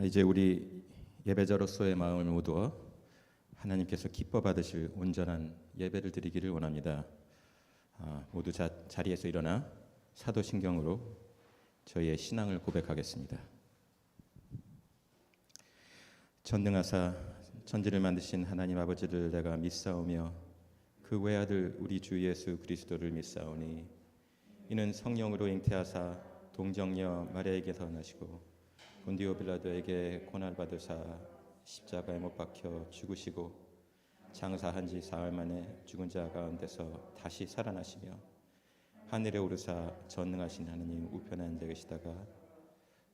이제 우리 예배자로서의 마음을 모두어 하나님께서 기뻐 받으실 온전한 예배를 드리기를 원합니다. 모두 자리에서 일어나 사도신경으로 저희의 신앙을 고백하겠습니다. 전능하사 천지를 만드신 하나님 아버지를 내가 믿사오며 그 외아들 우리 주 예수 그리스도를 믿사오니 이는 성령으로 잉태하사 동정녀 마리아에게서 나시고 본디오 빌라도에게 고난을 받으사 십자가에 못 박혀 죽으시고 장사한 지 사흘 만에 죽은 자 가운데서 다시 살아나시며 하늘에 오르사 전능하신 하느님 우편에 앉아 계시다가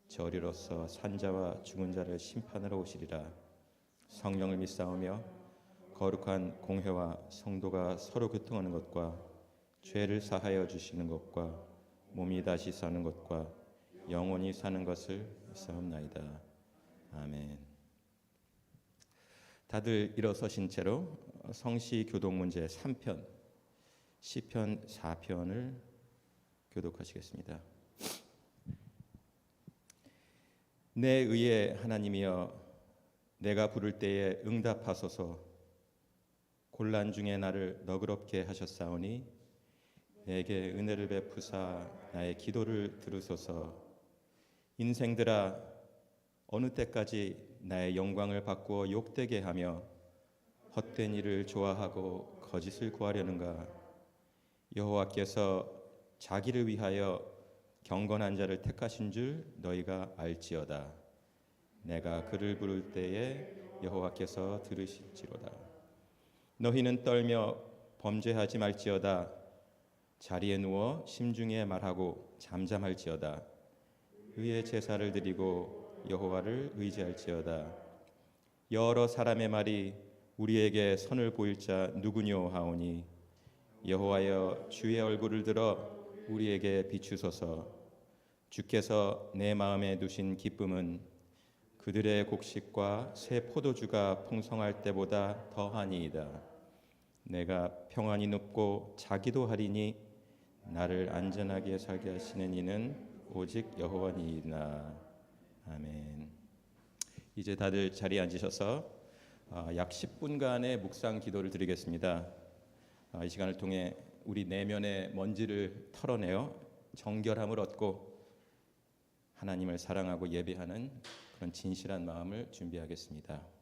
저리로서 산자와 죽은 자를 심판하러 오시리라. 성령을 믿사오며 거룩한 공회와 성도가 서로 교통하는 것과 죄를 사하여 주시는 것과 몸이 다시 사는 것과 영원히 사는 것을 믿사옵나이다. 아멘. 다들 일어서신 채로 성시 교독 문제 3편 시편 4편을 교독하시겠습니다. 내 의의 하나님이여 내가 부를 때에 응답하소서. 곤란 중에 나를 너그럽게 하셨사오니 내게 은혜를 베푸사 나의 기도를 들으소서. 인생들아 어느 때까지 나의 영광을 바꾸어 욕되게 하며 헛된 일을 좋아하고 거짓을 구하려는가. 여호와께서 자기를 위하여 경건한 자를 택하신 줄 너희가 알지어다. 내가 그를 부를 때에 여호와께서 들으실지로다. 너희는 떨며 범죄하지 말지어다. 자리에 누워 심중에 말하고 잠잠할지어다. 의의 제사를 드리고 여호와를 의지할지어다. 여러 사람의 말이 우리에게 선을 보일 자 누구뇨 하오니 여호와여 주의 얼굴을 들어 우리에게 비추소서. 주께서 내 마음에 두신 기쁨은 그들의 곡식과 새 포도주가 풍성할 때보다 더하니이다. 내가 평안히 눕고 자기도 하리니 나를 안전하게 살게 하시는 이는 오직 여호와니이다. 아멘. 이제 다들 자리에 앉으셔서 약 10분간의 묵상 기도를 드리겠습니다. 이 시간을 통해 우리 내면의 먼지를 털어내어 정결함을 얻고 하나님을 사랑하고 예배하는 그런 진실한 마음을 준비하겠습니다.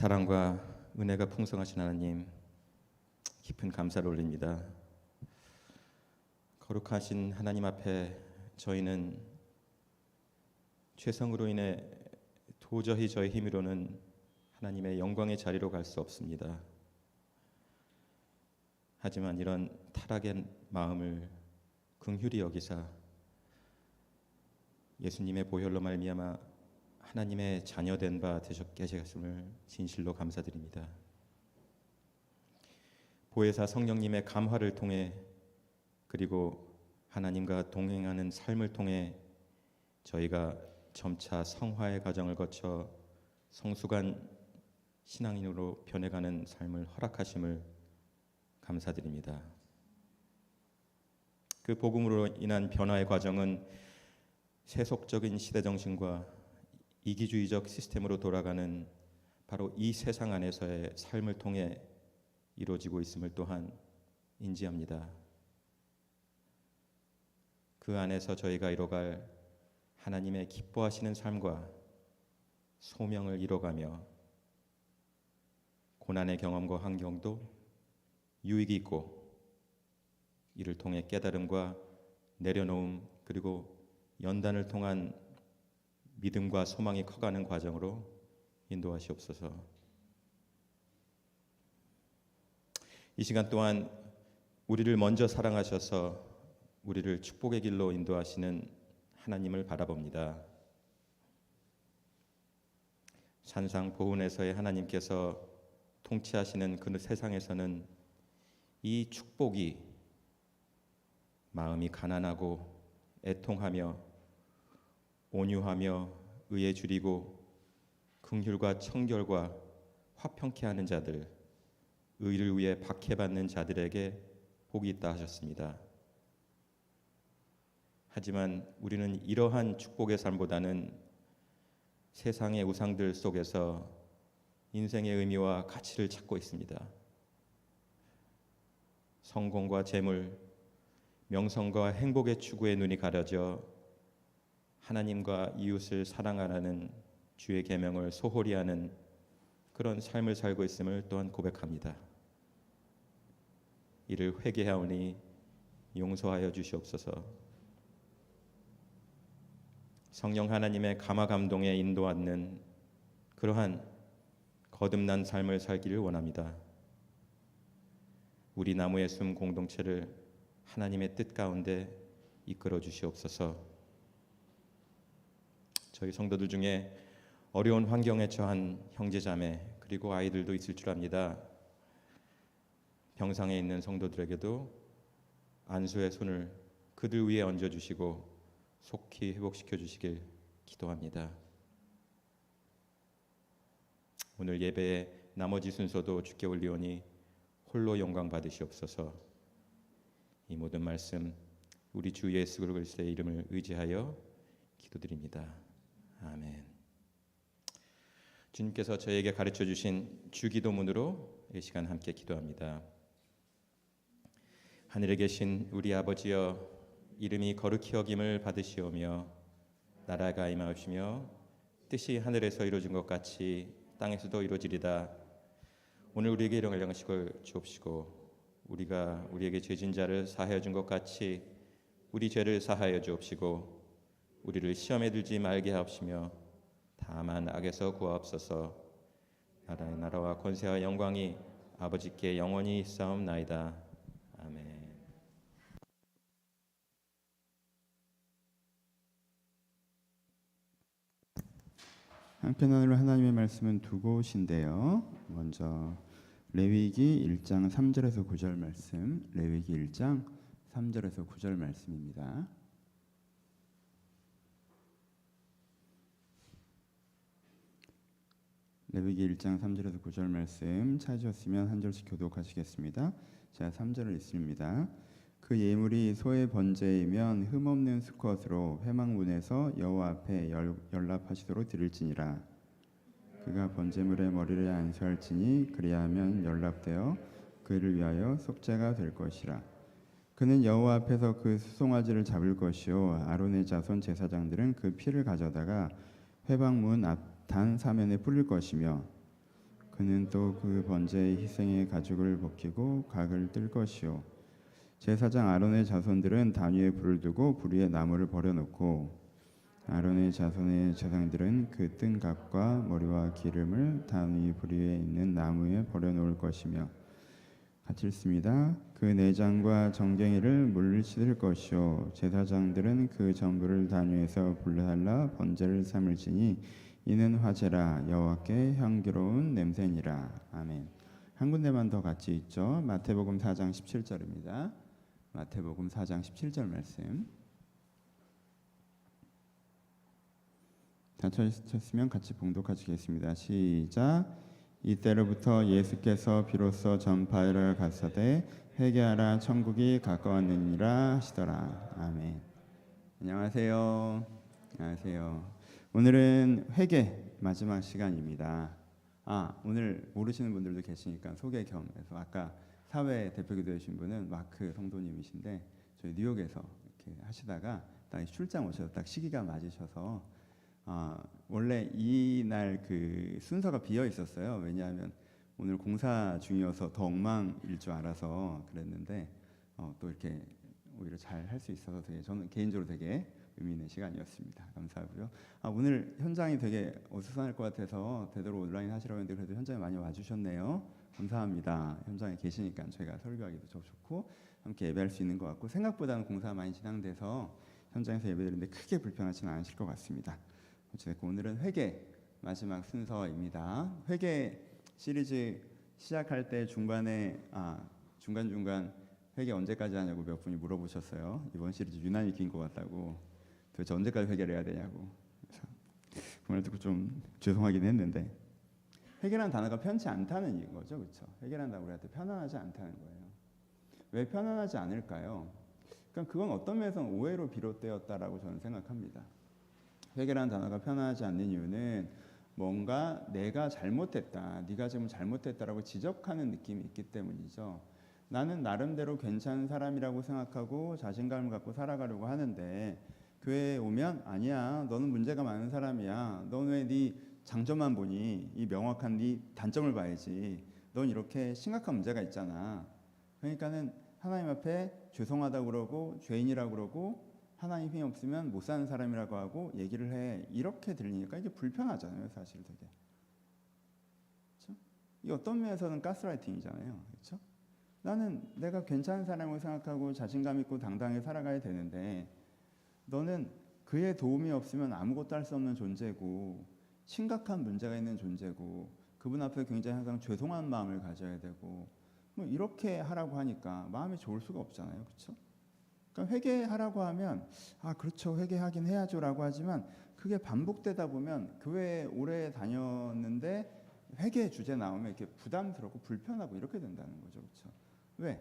사랑과 은혜가 풍성하신 하나님, 깊은 감사를 올립니다. 거룩하신 하나님 앞에 저희는 죄성으로 인해 도저히 저의 힘으로는 하나님의 영광의 자리로 갈 수 없습니다. 하지만 이런 타락의 마음을 긍휼히 여기사 예수님의 보혈로 말미암아 하나님의 자녀된 바 되셨게 하셨음을 진실로 감사드립니다. 보혜사 성령님의 감화를 통해 그리고 하나님과 동행하는 삶을 통해 저희가 점차 성화의 과정을 거쳐 성숙한 신앙인으로 변해가는 삶을 허락하심을 감사드립니다. 그 복음으로 인한 변화의 과정은 세속적인 시대 정신과 이기주의적 시스템으로 돌아가는 바로 이 세상 안에서의 삶을 통해 이루어지고 있음을 또한 인지합니다. 그 안에서 저희가 이뤄갈 하나님의 기뻐하시는 삶과 소명을 이뤄가며 고난의 경험과 환경도 유익이 있고 이를 통해 깨달음과 내려놓음 그리고 연단을 통한 믿음과 소망이 커가는 과정으로 인도하시옵소서. 이 시간 또한 우리를 먼저 사랑하셔서 우리를 축복의 길로 인도하시는 하나님을 바라봅니다. 산상 보훈에서의 하나님께서 통치하시는 그 세상에서는 이 축복이 마음이 가난하고 애통하며 온유하며 의에 줄이고 긍휼과 청결과 화평케 하는 자들, 의를 위해 박해받는 자들에게 복이 있다 하셨습니다. 하지만 우리는 이러한 축복의 삶보다는 세상의 우상들 속에서 인생의 의미와 가치를 찾고 있습니다. 성공과 재물, 명성과 행복의 추구에 눈이 가려져 하나님과 이웃을 사랑하라는 주의 계명을 소홀히 하는 그런 삶을 살고 있음을 또한 고백합니다. 이를 회개하오니 용서하여 주시옵소서. 성령 하나님의 감화 감동에 인도하는 그러한 거듭난 삶을 살기를 원합니다. 우리 나무의 숨 공동체를 하나님의 뜻 가운데 이끌어 주시옵소서. 저희 성도들 중에 어려운 환경에 처한 형제자매 그리고 아이들도 있을 줄 압니다. 병상에 있는 성도들에게도 안수의 손을 그들 위에 얹어주시고 속히 회복시켜 주시길 기도합니다. 오늘 예배의 나머지 순서도 주께 올리오니 홀로 영광 받으시옵소서. 이 모든 말씀 우리 주 예수 그리스도의 이름을 의지하여 기도드립니다. 아멘. 주님께서 저에게 가르쳐 주신 주기도문으로 이 시간 함께 기도합니다. 하늘에 계신 우리 아버지여, 이름이 거룩히 여김을 받으시오며 나라가 임하옵시며 뜻이 하늘에서 이루어진 것 같이 땅에서도 이루어지리다. 오늘 우리에게 일용할 양식을 주옵시고 우리가 우리에게 죄진 자를 사하여 준 것 같이 우리 죄를 사하여 주옵시고 우리를 시험에 들지 말게 하옵시며 다만 악에서 구하옵소서. 나라와 권세와 영광이 아버지께 영원히 있사옵나이다. 아멘. 한편으로 하나님의 말씀은 두 곳인데요. 먼저 레위기 1장 3절에서 9절 말씀, 레위기 1장 3절에서 9절 말씀입니다. 레위기 1장 3절에서 9절 말씀 찾으셨으면 한 절씩 교독하시겠습니다. 제가 3절을 읽습니다. 그 예물이 소의 번제이면 흠없는 수컷으로 회막문에서 여호와 앞에 연락하시도록 드릴지니라. 그가 번제물의 머리를 안수할지니 그리하면 연락되어 그를 위하여 속죄가 될 것이라. 그는 여호와 앞에서 그 수송아지를 잡을 것이요 아론의 자손 제사장들은 그 피를 가져다가 회막문 앞 단 사면에 뿌릴 것이며 그는 또 그 번제의 희생의 가죽을 벗기고 각을 뜰 것이요 제사장 아론의 자손들은 단 위에 불을 두고 불 위에 나무를 버려놓고 아론의 자손의 제사장들은 그 뜬 각과 머리와 기름을 단 위 불 위에 있는 나무에 버려놓을 것이며 같이 읽습니다. 그 내장과 정갱이를 물을 씻을 것이요 제사장들은 그 전부를 단 위에서 불살라 번제를 삼을지니 이는 화제라 여호와께 향기로운 냄새니라. 아멘. 한 군데만 더 같이 있죠. 마태복음 4장 17절입니다. 마태복음 4장 17절 말씀. 다 쳤으면 같이 봉독하시겠습니다. 시작. 이때로부터 예수께서 비로소 전파하러 가서되 회개하라 천국이 가까웠느니라 하시더라. 아멘. 안녕하세요. 안녕하세요. 오늘은 회개 마지막 시간입니다. 오늘 모르시는 분들도 계시니까 소개 겸해서 아까 사회 대표기도 해주신 분은 마크 성도님이신데 저희 뉴욕에서 이렇게 하시다가 딱 출장 오셔서 딱 시기가 맞으셔서 원래 이날 그 순서가 비어 있었어요. 왜냐하면 오늘 공사 중이어서 더 엉망일 줄 알아서 그랬는데 또 이렇게 오히려 잘 할 수 있어서 되게 저는 개인적으로 되게 의미 있는 시간이었습니다. 감사하고요. 오늘 현장이 되게 어수선할 것 같아서 되도록 온라인 하시라고 했는데 그래도 현장에 많이 와주셨네요. 감사합니다. 현장에 계시니까 저희가 설교하기도 좋고 함께 예배할 수 있는 것 같고 생각보다는 공사가 많이 진행돼서 현장에서 예배드리는데 크게 불편하지는 않으실 것 같습니다. 어쨌든 오늘은 회개 마지막 순서입니다. 회개 시리즈 시작할 때 중간에 중간중간 회개 언제까지 하냐고 몇 분이 물어보셨어요. 이번 시리즈 유난히 긴 것 같다고. 도대체 언제까지 회개를 해야 되냐고. 그래서 그 말 듣고 좀 죄송하긴 했는데 회개라는 단어가 편치 않다는 거죠. 그렇죠? 회개라는 단어가 우리한테 편안하지 않다는 거예요. 왜 편안하지 않을까요? 그러니까 그건 어떤 면에서는 오해로 비롯되었다라고 저는 생각합니다. 회개라는 단어가 편안하지 않는 이유는 뭔가 내가 잘못했다, 네가 지금 잘못했다라고 지적하는 느낌이 있기 때문이죠. 나는 나름대로 괜찮은 사람이라고 생각하고 자신감을 갖고 살아가려고 하는데 교회에 오면 아니야, 너는 문제가 많은 사람이야. 넌 왜 네 장점만 보니? 이 명확한 네 단점을 봐야지. 넌 이렇게 심각한 문제가 있잖아. 그러니까는 하나님 앞에 죄송하다고 그러고 죄인이라고 그러고 하나님 힘이 없으면 못 사는 사람이라고 하고 얘기를 해. 이렇게 들리니까 이게 불편하잖아요. 사실 되게. 그렇죠? 이 어떤 면에서는 가스라이팅이잖아요. 그렇죠? 나는 내가 괜찮은 사람으로 생각하고 자신감 있고 당당하게 살아가야 되는데 너는 그의 도움이 없으면 아무것도 할 수 없는 존재고 심각한 문제가 있는 존재고 그분 앞에 굉장히 항상 죄송한 마음을 가져야 되고 뭐 이렇게 하라고 하니까 마음이 좋을 수가 없잖아요. 그렇죠? 그러니까 회개하라고 하면 그렇죠, 회개하긴 해야죠라고 하지만 그게 반복되다 보면 교회에 오래 다녔는데 회개 주제 나오면 이렇게 부담스럽고 불편하고 이렇게 된다는 거죠. 그렇죠? 왜?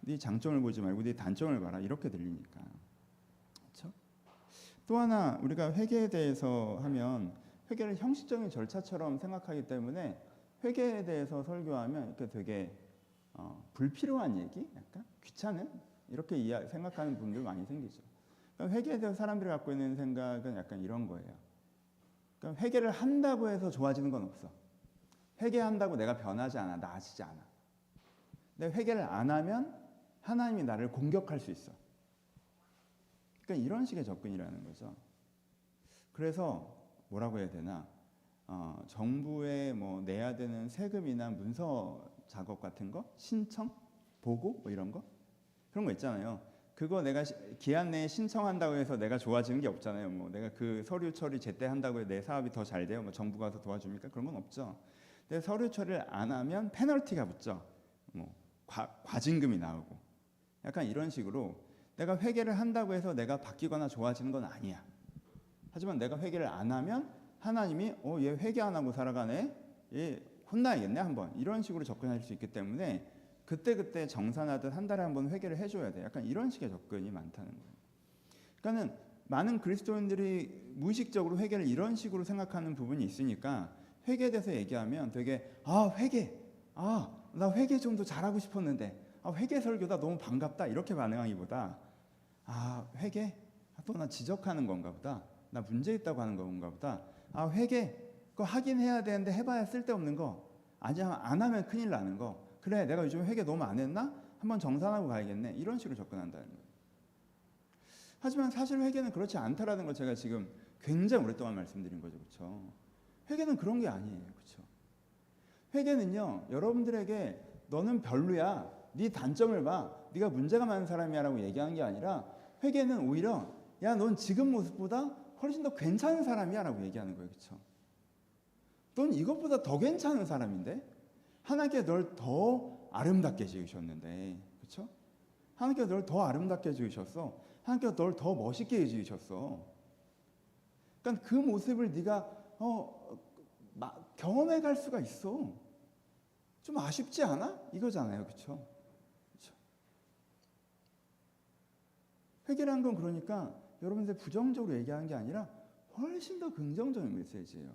네 장점을 보지 말고 네 단점을 봐라 이렇게 들리니까. 그렇죠? 또 하나 우리가 회개에 대해서 하면 회개를 형식적인 절차처럼 생각하기 때문에 회개에 대해서 설교하면 이렇게 되게 불필요한 얘기, 약간 귀찮은 이렇게 생각하는 분들 많이 생기죠. 그러니까 회개에 대해서 사람들이 갖고 있는 생각은 약간 이런 거예요. 그러니까 회개를 한다고 해서 좋아지는 건 없어. 회개한다고 내가 변하지 않아, 나아지지 않아. 근데 회개를 안 하면 하나님이 나를 공격할 수 있어. 그러니까 이런 식의 접근이라는 거죠. 그래서 뭐라고 해야 되나? 정부에 뭐 내야 되는 세금이나 문서 작업 같은 거, 신청, 보고 뭐 이런 거, 그런 거 있잖아요. 그거 내가 기한 내에 신청한다고 해서 내가 좋아지는 게 없잖아요. 뭐 내가 그 서류 처리 제때 한다고 해서 내 사업이 더 잘 돼요. 뭐 정부가 더 도와줍니까? 그런 건 없죠. 근데 서류 처리를 안 하면 페널티가 붙죠. 뭐 과징금이 나오고. 약간 이런 식으로 내가 회개를 한다고 해서 내가 바뀌거나 좋아지는 건 아니야. 하지만 내가 회개를 안 하면 하나님이 얘 회개 안 하고 살아가네. 얘 혼나야겠네 한번. 이런 식으로 접근할 수 있기 때문에 그때그때 정산하듯 한 달에 한 번 회개를 해줘야 돼. 약간 이런 식의 접근이 많다는 거예요. 그러니까는 많은 그리스도인들이 무의식적으로 회개를 이런 식으로 생각하는 부분이 있으니까 회개에 대해서 얘기하면 되게 회개, 나 회개 좀 더 잘하고 싶었는데 회개 설교다 너무 반갑다 이렇게 반응하기보다 회개? 또 나 지적하는 건가 보다. 나 문제 있다고 하는 건가 보다. 회개 그거 하긴 해야 되는데 해봐야 쓸데없는 거. 아직 안 하면 큰일 나는 거. 그래, 내가 요즘 회개 너무 안 했나? 한번 정산하고 가야겠네. 이런 식으로 접근한다는 거예요. 하지만 사실 회개는 그렇지 않다라는 걸 제가 지금 굉장히 오랫동안 말씀드린 거죠. 그렇죠? 회개는 그런 게 아니에요. 그렇죠? 회개는요, 여러분들에게 너는 별로야, 네 단점을 봐, 네가 문제가 많은 사람이야 라고 얘기하는 게 아니라, 회개는 오히려 야, 넌 지금 모습보다 훨씬 더 괜찮은 사람이야 라고 얘기하는 거예요. 그렇죠? 넌 이것보다 더 괜찮은 사람인데, 하나님께 널 더 아름답게 지으셨는데, 그렇죠? 하나님께 널 더 아름답게 지으셨어. 하나님께 널 더 멋있게 지으셨어. 그러니까 그 모습을 네가 경험해 갈 수가 있어. 좀 아쉽지 않아? 이거잖아요. 그렇죠? 회개라는 건 그러니까 여러분들 부정적으로 얘기하는 게 아니라 훨씬 더 긍정적인 메시지예요.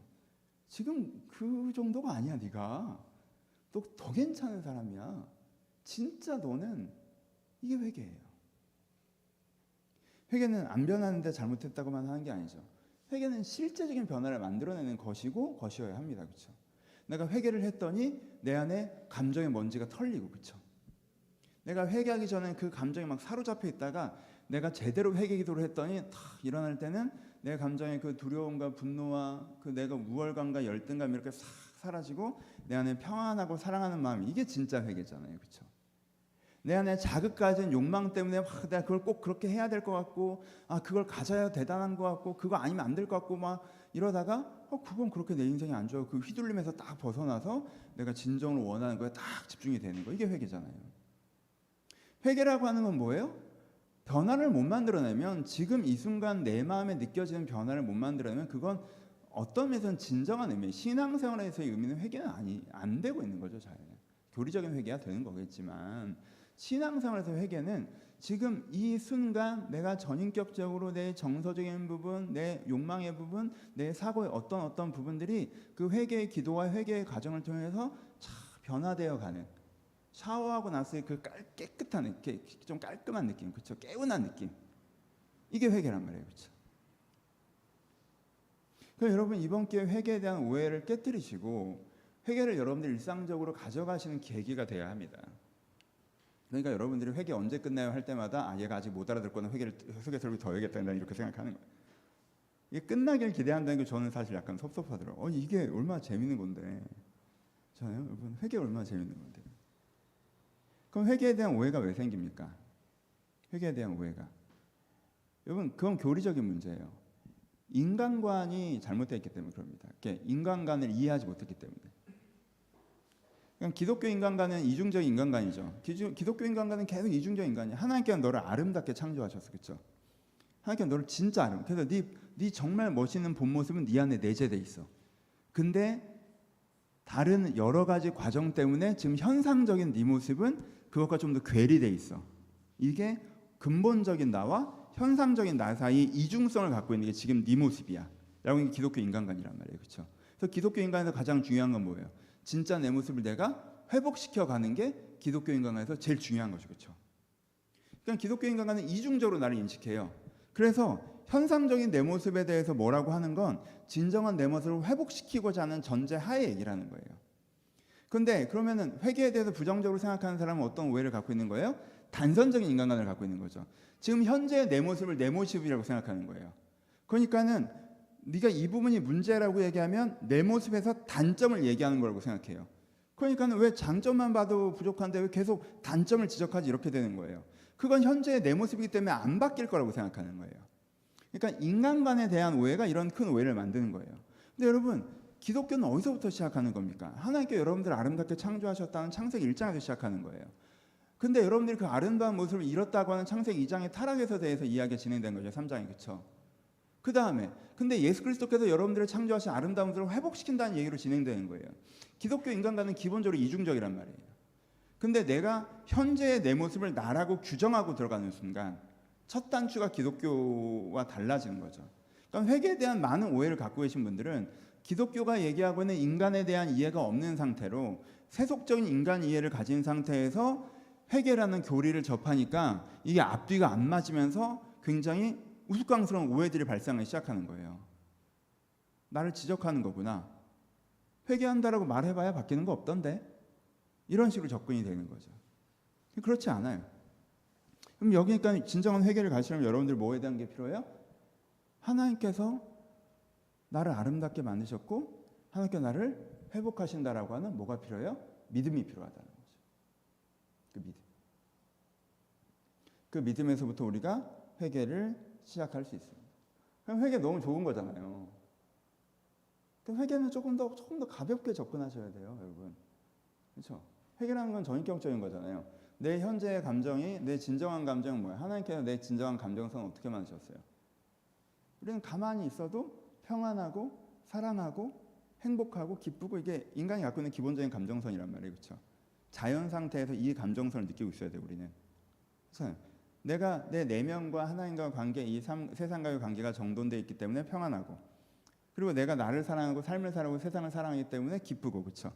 지금 그 정도가 아니야. 네가 너 더 괜찮은 사람이야. 진짜 너는, 이게 회개예요. 회개는 안 변하는데 잘못했다고만 하는 게 아니죠. 회개는 실제적인 변화를 만들어내는 것이어야 합니다. 그렇죠? 내가 회개를 했더니 내 안에 감정의 먼지가 털리고, 그렇죠? 내가 회개하기 전에 그 감정에 막 사로잡혀 있다가 내가 제대로 회개 기도를 했더니 탁 일어날 때는 내 감정의 그 두려움과 분노와 그 내가 우월감과 열등감 이렇게 싹 사라지고 내 안에 평안하고 사랑하는 마음, 이게 진짜 회개잖아요. 그렇죠? 내 안에 자극까지는 욕망 때문에 내가 그걸 꼭 그렇게 해야 될 것 같고, 그걸 가져야 대단한 것 같고, 그거 아니면 안 될 것 같고 막 이러다가 그건 그렇게 내 인생이 안 좋아. 그 휘둘림에서 딱 벗어나서 내가 진정으로 원하는 거에 딱 집중이 되는 거, 이게 회개잖아요. 회개라고 하는 건 뭐예요? 변화를 못 만들어내면, 지금 이 순간 내 마음에 느껴지는 변화를 못 만들어내면 그건 어떤 면에서는 진정한 의미, 신앙생활에서의 의미는 회개는 안 되고 있는 거죠. 잘 교리적인 회개가 되는 거겠지만, 신앙생활에서 회개는 지금 이 순간 내가 전인격적으로 내 정서적인 부분, 내 욕망의 부분, 내 사고의 어떤 부분들이 그 회개의 기도와 회개의 과정을 통해서 변화되어 가는, 샤워하고 나서의 그 깨끗한 느낌, 좀 깔끔한 느낌, 그렇죠? 개운한 느낌, 이게 회개란 말이에요. 그렇죠? 그래서 여러분, 이번 기회에 회개에 대한 오해를 깨뜨리시고 회개를 여러분들 일상적으로 가져가시는 계기가 돼야 합니다. 그러니까 여러분들이 회개 언제 끝나요 할 때마다 얘가 아직 못 알아듣거나 회개를 속에서 더 해야겠다, 이렇게 생각하는 거예요. 이게 끝나길 기대한다는 게 저는 사실 약간 섭섭하더라고요. 이게 얼마나 재밌는 건데. 저요, 여러분, 회개 얼마나 재밌는 건데. 그럼 회개에 대한 오해가 왜 생깁니까? 회개에 대한 오해가, 여러분, 그건 교리적인 문제예요. 인간관이 잘못되어 있기 때문에 그럽니다. 인간관을 이해하지 못했기 때문에. 그냥 기독교 인간관은 이중적인 인간관이죠. 기독교 인간관은 계속 이중적인 인간이야. 하나님께서 너를 아름답게 창조하셨어, 그렇죠? 하나님께서 너를 진짜 그래서 네 정말 멋있는 본 모습은 네 안에 내재돼 있어. 근데 다른 여러 가지 과정 때문에 지금 현상적인 네 모습은 그것과 좀 더 괴리돼 있어. 이게 근본적인 나와 현상적인 나 사이 이중성을 갖고 있는 게 지금 네 모습이야 라고 하는 게 기독교 인간관이란 말이에요. 그렇죠? 그래서 기독교 인간에서 가장 중요한 건 뭐예요? 진짜 내 모습을 내가 회복시켜 가는 게 기독교 인간관에서 제일 중요한 거죠. 그렇죠? 그러니까 기독교 인간관은 이중적으로 나를 인식해요. 그래서 현상적인 내 모습에 대해서 뭐라고 하는 건 진정한 내 모습을 회복시키고자 하는 전제 하에 얘기를 하는 거예요. 그런데 그러면은 회개에 대해서 부정적으로 생각하는 사람은 어떤 오해를 갖고 있는 거예요? 단선적인 인간관을 갖고 있는 거죠. 지금 현재의 내 모습을 내 모습이라고 생각하는 거예요. 그러니까는 네가 이 부분이 문제라고 얘기하면 내 모습에서 단점을 얘기하는 거라고 생각해요. 그러니까는 왜 장점만 봐도 부족한데 왜 계속 단점을 지적하지, 이렇게 되는 거예요. 그건 현재의 내 모습이기 때문에 안 바뀔 거라고 생각하는 거예요. 그러니까 인간관에 대한 오해가 이런 큰 오해를 만드는 거예요. 근데 여러분, 기독교는 어디서부터 시작하는 겁니까? 하나님께 여러분들을 아름답게 창조하셨다는 창세기 1장에서 시작하는 거예요. 근데 여러분들이 그 아름다운 모습을 잃었다고 하는 창세기 2장의 타락에서 대해서 이야기가 진행된 거죠. 3장이. 그렇죠? 그 다음에 근데 예수 그리스도께서 여러분들을 창조하신 아름다운 모습을 회복시킨다는 얘기로 진행되는 거예요. 기독교 인간관은 기본적으로 이중적이란 말이에요. 근데 내가 현재의 내 모습을 나라고 규정하고 들어가는 순간 첫 단추가 기독교와 달라지는 거죠. 그러니까 회개에 대한 많은 오해를 갖고 계신 분들은 기독교가 얘기하고 있는 인간에 대한 이해가 없는 상태로 세속적인 인간 이해를 가진 상태에서 회개라는 교리를 접하니까 이게 앞뒤가 안 맞으면서 굉장히 우스꽝스러운 오해들이 발생하기 시작하는 거예요. 나를 지적하는 거구나. 회개한다라고 말해봐야 바뀌는 거 없던데. 이런 식으로 접근이 되는 거죠. 그렇지 않아요. 그럼 여기니까 진정한 회개를 가시려면 여러분들 뭐에 대한 게 필요해요? 하나님께서 나를 아름답게 만드셨고 하나님께서 나를 회복하신다라고 하는 뭐가 필요해요? 믿음이 필요하다는 거죠. 그 믿음. 그 믿음에서부터 우리가 회개를 시작할 수 있습니다. 그럼 회개 너무 좋은 거잖아요. 그럼 회개는 조금 더 가볍게 접근하셔야 돼요, 여러분. 그렇죠? 회개라는 건 전인격적인 거잖아요. 내 현재의 감정이 내 진정한 감정은 뭐야? 하나님께서 내 진정한 감정성을 어떻게 만드셨어요? 우리는 가만히 있어도 평안하고 사랑하고 행복하고 기쁘고 이게 인간이 갖고 있는 기본적인 감정선이란 말이에요. 그렇죠? 자연 상태에서 이 감정선을 느끼고 있어야 돼요, 우리는. 그렇죠? 내가 내 내면과 하나님과의 관계, 이 세상과의 관계가 정돈되어 있기 때문에 평안하고, 그리고 내가 나를 사랑하고 삶을 살아가고 세상을 사랑하기 때문에 기쁘고, 그렇죠?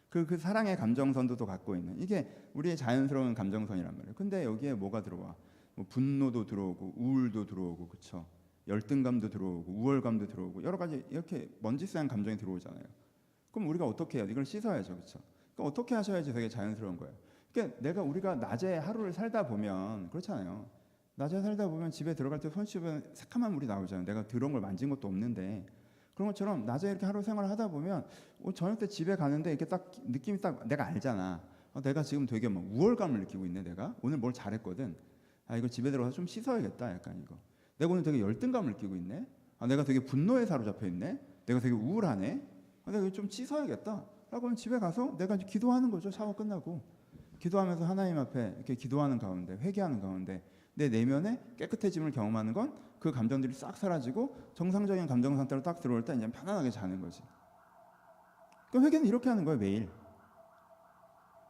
그 사랑의 감정선도 또 갖고 있는, 이게 우리의 자연스러운 감정선이란 말이에요. 근데 여기에 뭐가 들어와? 뭐 분노도 들어오고 우울도 들어오고, 그렇죠? 열등감도 들어오고 우월감도 들어오고 여러 가지 이렇게 먼지 쌓인 감정이 들어오잖아요. 그럼 우리가 어떻게 해야 돼? 이걸 씻어야죠, 그렇죠? 그럼 어떻게 하셔야지 되게 자연스러운 거예요. 그러니까 우리가 낮에 하루를 살다 보면 그렇잖아요. 낮에 살다 보면 집에 들어갈 때 손 씻으면 새카만 물이 나오잖아요. 내가 더러운 걸 만진 것도 없는데. 그런 것처럼 낮에 이렇게 하루 생활을 하다 보면 저녁 때 집에 가는데 이렇게 딱 느낌이 딱 내가 알잖아. 내가 지금 되게 막 우월감을 느끼고 있네. 내가 오늘 뭘 잘했거든. 이거 집에 들어가서 좀 씻어야겠다. 약간 이거. 내가 오늘 되게 열등감을 느끼고 있네. 내가 되게 분노에 사로잡혀 있네. 내가 되게 우울하네. 내가 좀 씻어야겠다. 라고 하면 집에 가서 내가 기도하는 거죠. 샤워 끝나고. 기도하면서 하나님 앞에 이렇게 기도하는 가운데, 회개하는 가운데 내 내면의 깨끗해짐을 경험하는 건 그 감정들이 싹 사라지고 정상적인 감정 상태로 딱 들어올 때 이제 편안하게 자는 거지. 그럼 회개는 이렇게 하는 거예요, 매일.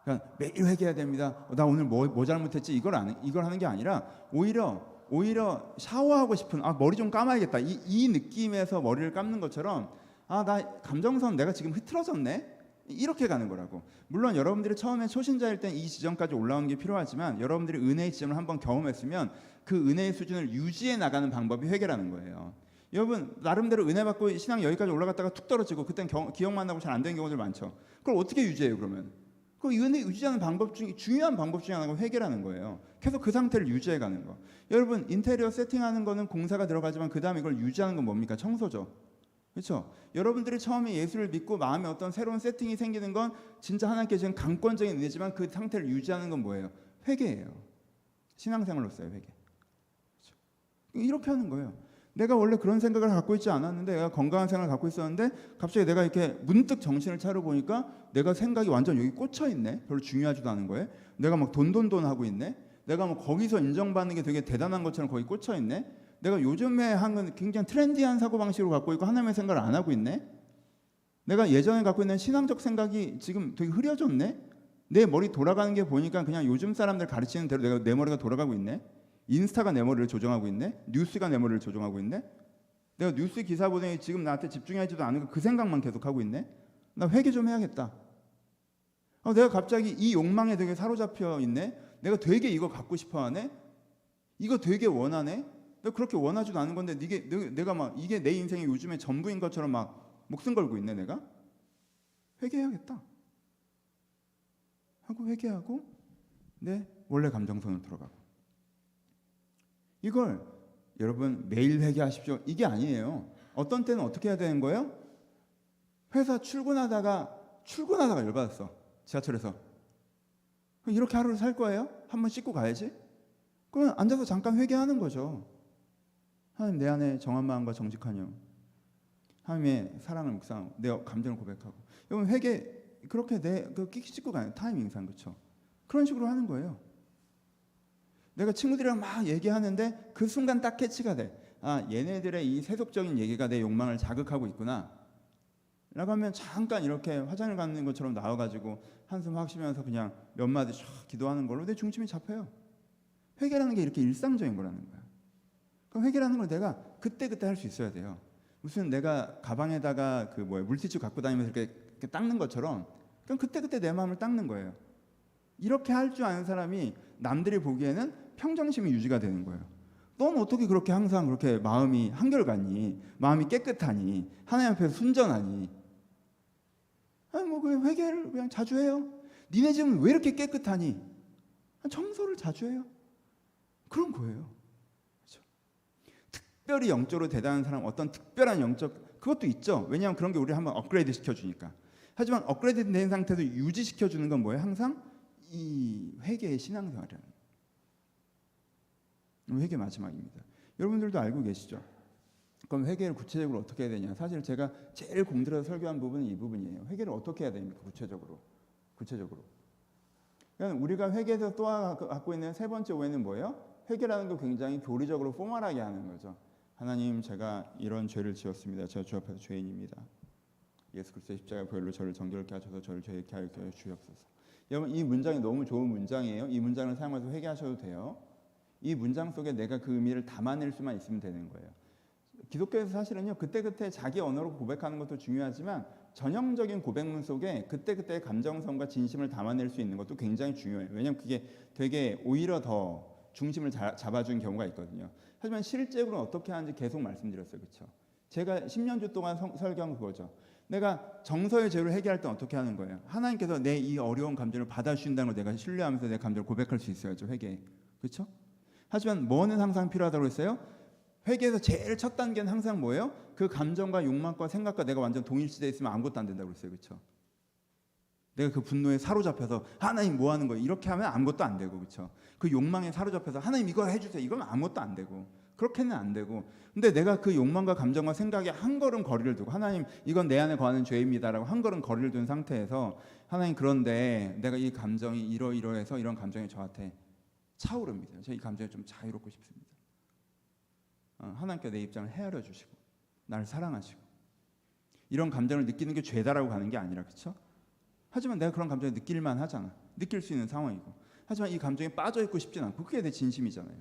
그러니까 매일 회개해야 됩니다. 나 오늘 뭐 잘못했지? 이걸 하는 게 아니라 오히려 샤워하고 싶은, 머리 좀 감아야겠다. 이 느낌에서 머리를 감는 것처럼, 나 감정선 내가 지금 흐트러졌네. 이렇게 가는 거라고. 물론 여러분들이 처음에 초신자일 땐 이 지점까지 올라오는 게 필요하지만 여러분들이 은혜의 지점을 한번 경험했으면 그 은혜의 수준을 유지해 나가는 방법이 회개라는 거예요. 여러분 나름대로 은혜 받고 신앙이 여기까지 올라갔다가 툭 떨어지고 그땐 기억만 나고 잘 안 되는 경우들 많죠. 그걸 어떻게 유지해요 그러면? 그 은혜 유지하는 방법 중에 중요한 방법 중에 하나가 회개라는 거예요. 계속 그 상태를 유지해 가는 거. 여러분 인테리어 세팅하는 거는 공사가 들어가지만 그 다음에 이걸 유지하는 건 뭡니까? 청소죠. 그렇죠? 여러분들이 처음에 예수를 믿고 마음에 어떤 새로운 세팅이 생기는 건 진짜 하나님께 지금 강권적인 은혜지만 그 상태를 유지하는 건 뭐예요? 회개예요. 신앙생활로서의 회개. 그렇죠? 이렇게 하는 거예요. 내가 원래 그런 생각을 갖고 있지 않았는데, 내가 건강한 생각을 갖고 있었는데 갑자기 내가 이렇게 문득 정신을 차려 보니까 내가 생각이 완전 여기 꽂혀 있네. 별로 중요하지도 않은 거예요. 내가 막 돈 하고 있네. 내가 뭐 거기서 인정받는 게 되게 대단한 것처럼 거기 꽂혀 있네. 내가 요즘에 한 건 굉장히 트렌디한 사고방식으로 갖고 있고 하나님의 생각을 안 하고 있네. 내가 예전에 갖고 있는 신앙적 생각이 지금 되게 흐려졌네. 내 머리 돌아가는 게 보니까 그냥 요즘 사람들 가르치는 대로 내 머리가 돌아가고 있네. 인스타가 내 머리를 조정하고 있네. 뉴스가 내 머리를 조정하고 있네. 내가 뉴스 기사 보더니 지금 나한테 집중하지도 않은 그 생각만 계속하고 있네. 나 회개 좀 해야겠다. 내가 갑자기 이 욕망에 되게 사로잡혀 있네. 내가 되게 이거 갖고 싶어 하네. 이거 되게 원하네. 내가 그렇게 원하지도 않은 건데 내가 막 이게 내 인생의 요즘에 전부인 것처럼 막 목숨 걸고 있네. 내가 회개해야겠다 하고 회개하고 내 원래 감정선으로 들어가고. 이걸 여러분 매일 회개하십시오 이게 아니에요. 어떤 때는 어떻게 해야 되는 거예요? 회사 출근하다가 열받았어. 지하철에서. 이렇게 하루를 살 거예요? 한번 씻고 가야지. 그러면 앉아서 잠깐 회개하는 거죠. 하나님, 내 안에 정한 마음과 정직한 영, 하나님의 사랑을 묵상하고 내 감정을 고백하고. 여러분 회개 그렇게 끼기 씻고 가는 타이밍상, 그렇죠? 그런 식으로 하는 거예요. 내가 친구들이랑 막 얘기하는데 그 순간 딱 캐치가 돼. 얘네들의 이 세속적인 얘기가 내 욕망을 자극하고 있구나 라고 하면 잠깐 이렇게 화장을 가는 것처럼 나와가지고 한숨 확 쉬면서 그냥 몇 마디 쫙 기도하는 걸로 내 중심이 잡혀요. 회개라는 게 이렇게 일상적인 거라는 거야. 그럼 회개라는 걸 내가 그때그때 할 수 있어야 돼요. 무슨 내가 가방에다가 물티슈 갖고 다니면서 이렇게 닦는 것처럼 그럼 그때그때 내 마음을 닦는 거예요. 이렇게 할 줄 아는 사람이 남들이 보기에는 평정심이 유지가 되는 거예요. 넌 어떻게 그렇게 항상 그렇게 마음이 한결같니? 마음이 깨끗하니? 하나님 앞에서 순전하니? 아니 뭐 그 회개를 그냥 자주 해요. 니네 집은 왜 이렇게 깨끗하니? 청소를 자주 해요. 그런 거예요. 그렇죠? 특별히 영적으로 대단한 사람, 어떤 특별한 영적 그것도 있죠. 왜냐하면 그런 게 우리 한번 업그레이드 시켜주니까. 하지만 업그레이드 된 상태에서 유지시켜주는 건 뭐예요? 항상 이 회개의 신앙생활이라는 거예요. 회개 마지막입니다. 여러분들도 알고 계시죠? 그럼 회개를 구체적으로 어떻게 해야 되냐? 사실 제가 제일 공들여서 설교한 부분은 이 부분이에요. 회개를 어떻게 해야 됩니까? 구체적으로. 그러니까 우리가 회개에서 또 갖고 있는 세 번째 오해는 뭐예요? 회개라는 거 굉장히 교리적으로 포멀하게 하는 거죠. 하나님, 제가 이런 죄를 지었습니다. 제가 주 앞에서 죄인입니다. 예수 그리스도의 십자가 보혈로 저를 정결케 하셔서 저를 죄케 하여 주옵소서. 여러분, 이 문장이 너무 좋은 문장이에요. 이 문장을 사용해서 회개하셔도 돼요. 이 문장 속에 내가 그 의미를 담아낼 수만 있으면 되는 거예요. 기독교에서 사실은요, 그때그때 자기 언어로 고백하는 것도 중요하지만 전형적인 고백문 속에 그때그때의 감정성과 진심을 담아낼 수 있는 것도 굉장히 중요해요. 왜냐하면 그게 되게 오히려 더 중심을 잡아주는 경우가 있거든요. 하지만 실제로는 어떻게 하는지 계속 말씀드렸어요. 그렇죠? 제가 10년주 동안 설교한 그거죠. 내가 정서의 죄를 해결할 때 어떻게 하는 거예요? 하나님께서 내 이 어려운 감정을 받아주신다는 걸 내가 신뢰하면서 내 감정을 고백할 수 있어야죠. 회개. 그렇죠? 하지만 뭐는 항상 필요하다고 했어요? 회개에서 제일 첫 단계는 항상 뭐예요? 그 감정과 욕망과 생각과 내가 완전 동일시되어 있으면 아무것도 안 된다고 그랬어요. 그렇죠? 내가 그 분노에 사로잡혀서 하나님 뭐 하는 거예요? 이렇게 하면 아무것도 안 되고, 그렇죠? 그 욕망에 사로잡혀서 하나님 이거 해주세요. 이러면 아무것도 안 되고, 그렇게는 안 되고. 근데 내가 그 욕망과 감정과 생각에 한 걸음 거리를 두고 하나님 이건 내 안에 거하는 죄입니다라고 한 걸음 거리를 둔 상태에서 하나님 그런데 내가 이 감정이 이러이러해서 이런 감정이 저한테 차오릅니다. 제가 이 감정에 좀 자유롭고 싶습니다. 하나님께 내 입장을 헤아려 주시고 나를 사랑하시고 이런 감정을 느끼는 게 죄다라고 가는 게 아니라, 그렇죠? 하지만 내가 그런 감정을 느낄만 하잖아. 느낄 수 있는 상황이고. 하지만 이 감정에 빠져 있고 싶진 않고 그게 내 진심이잖아요.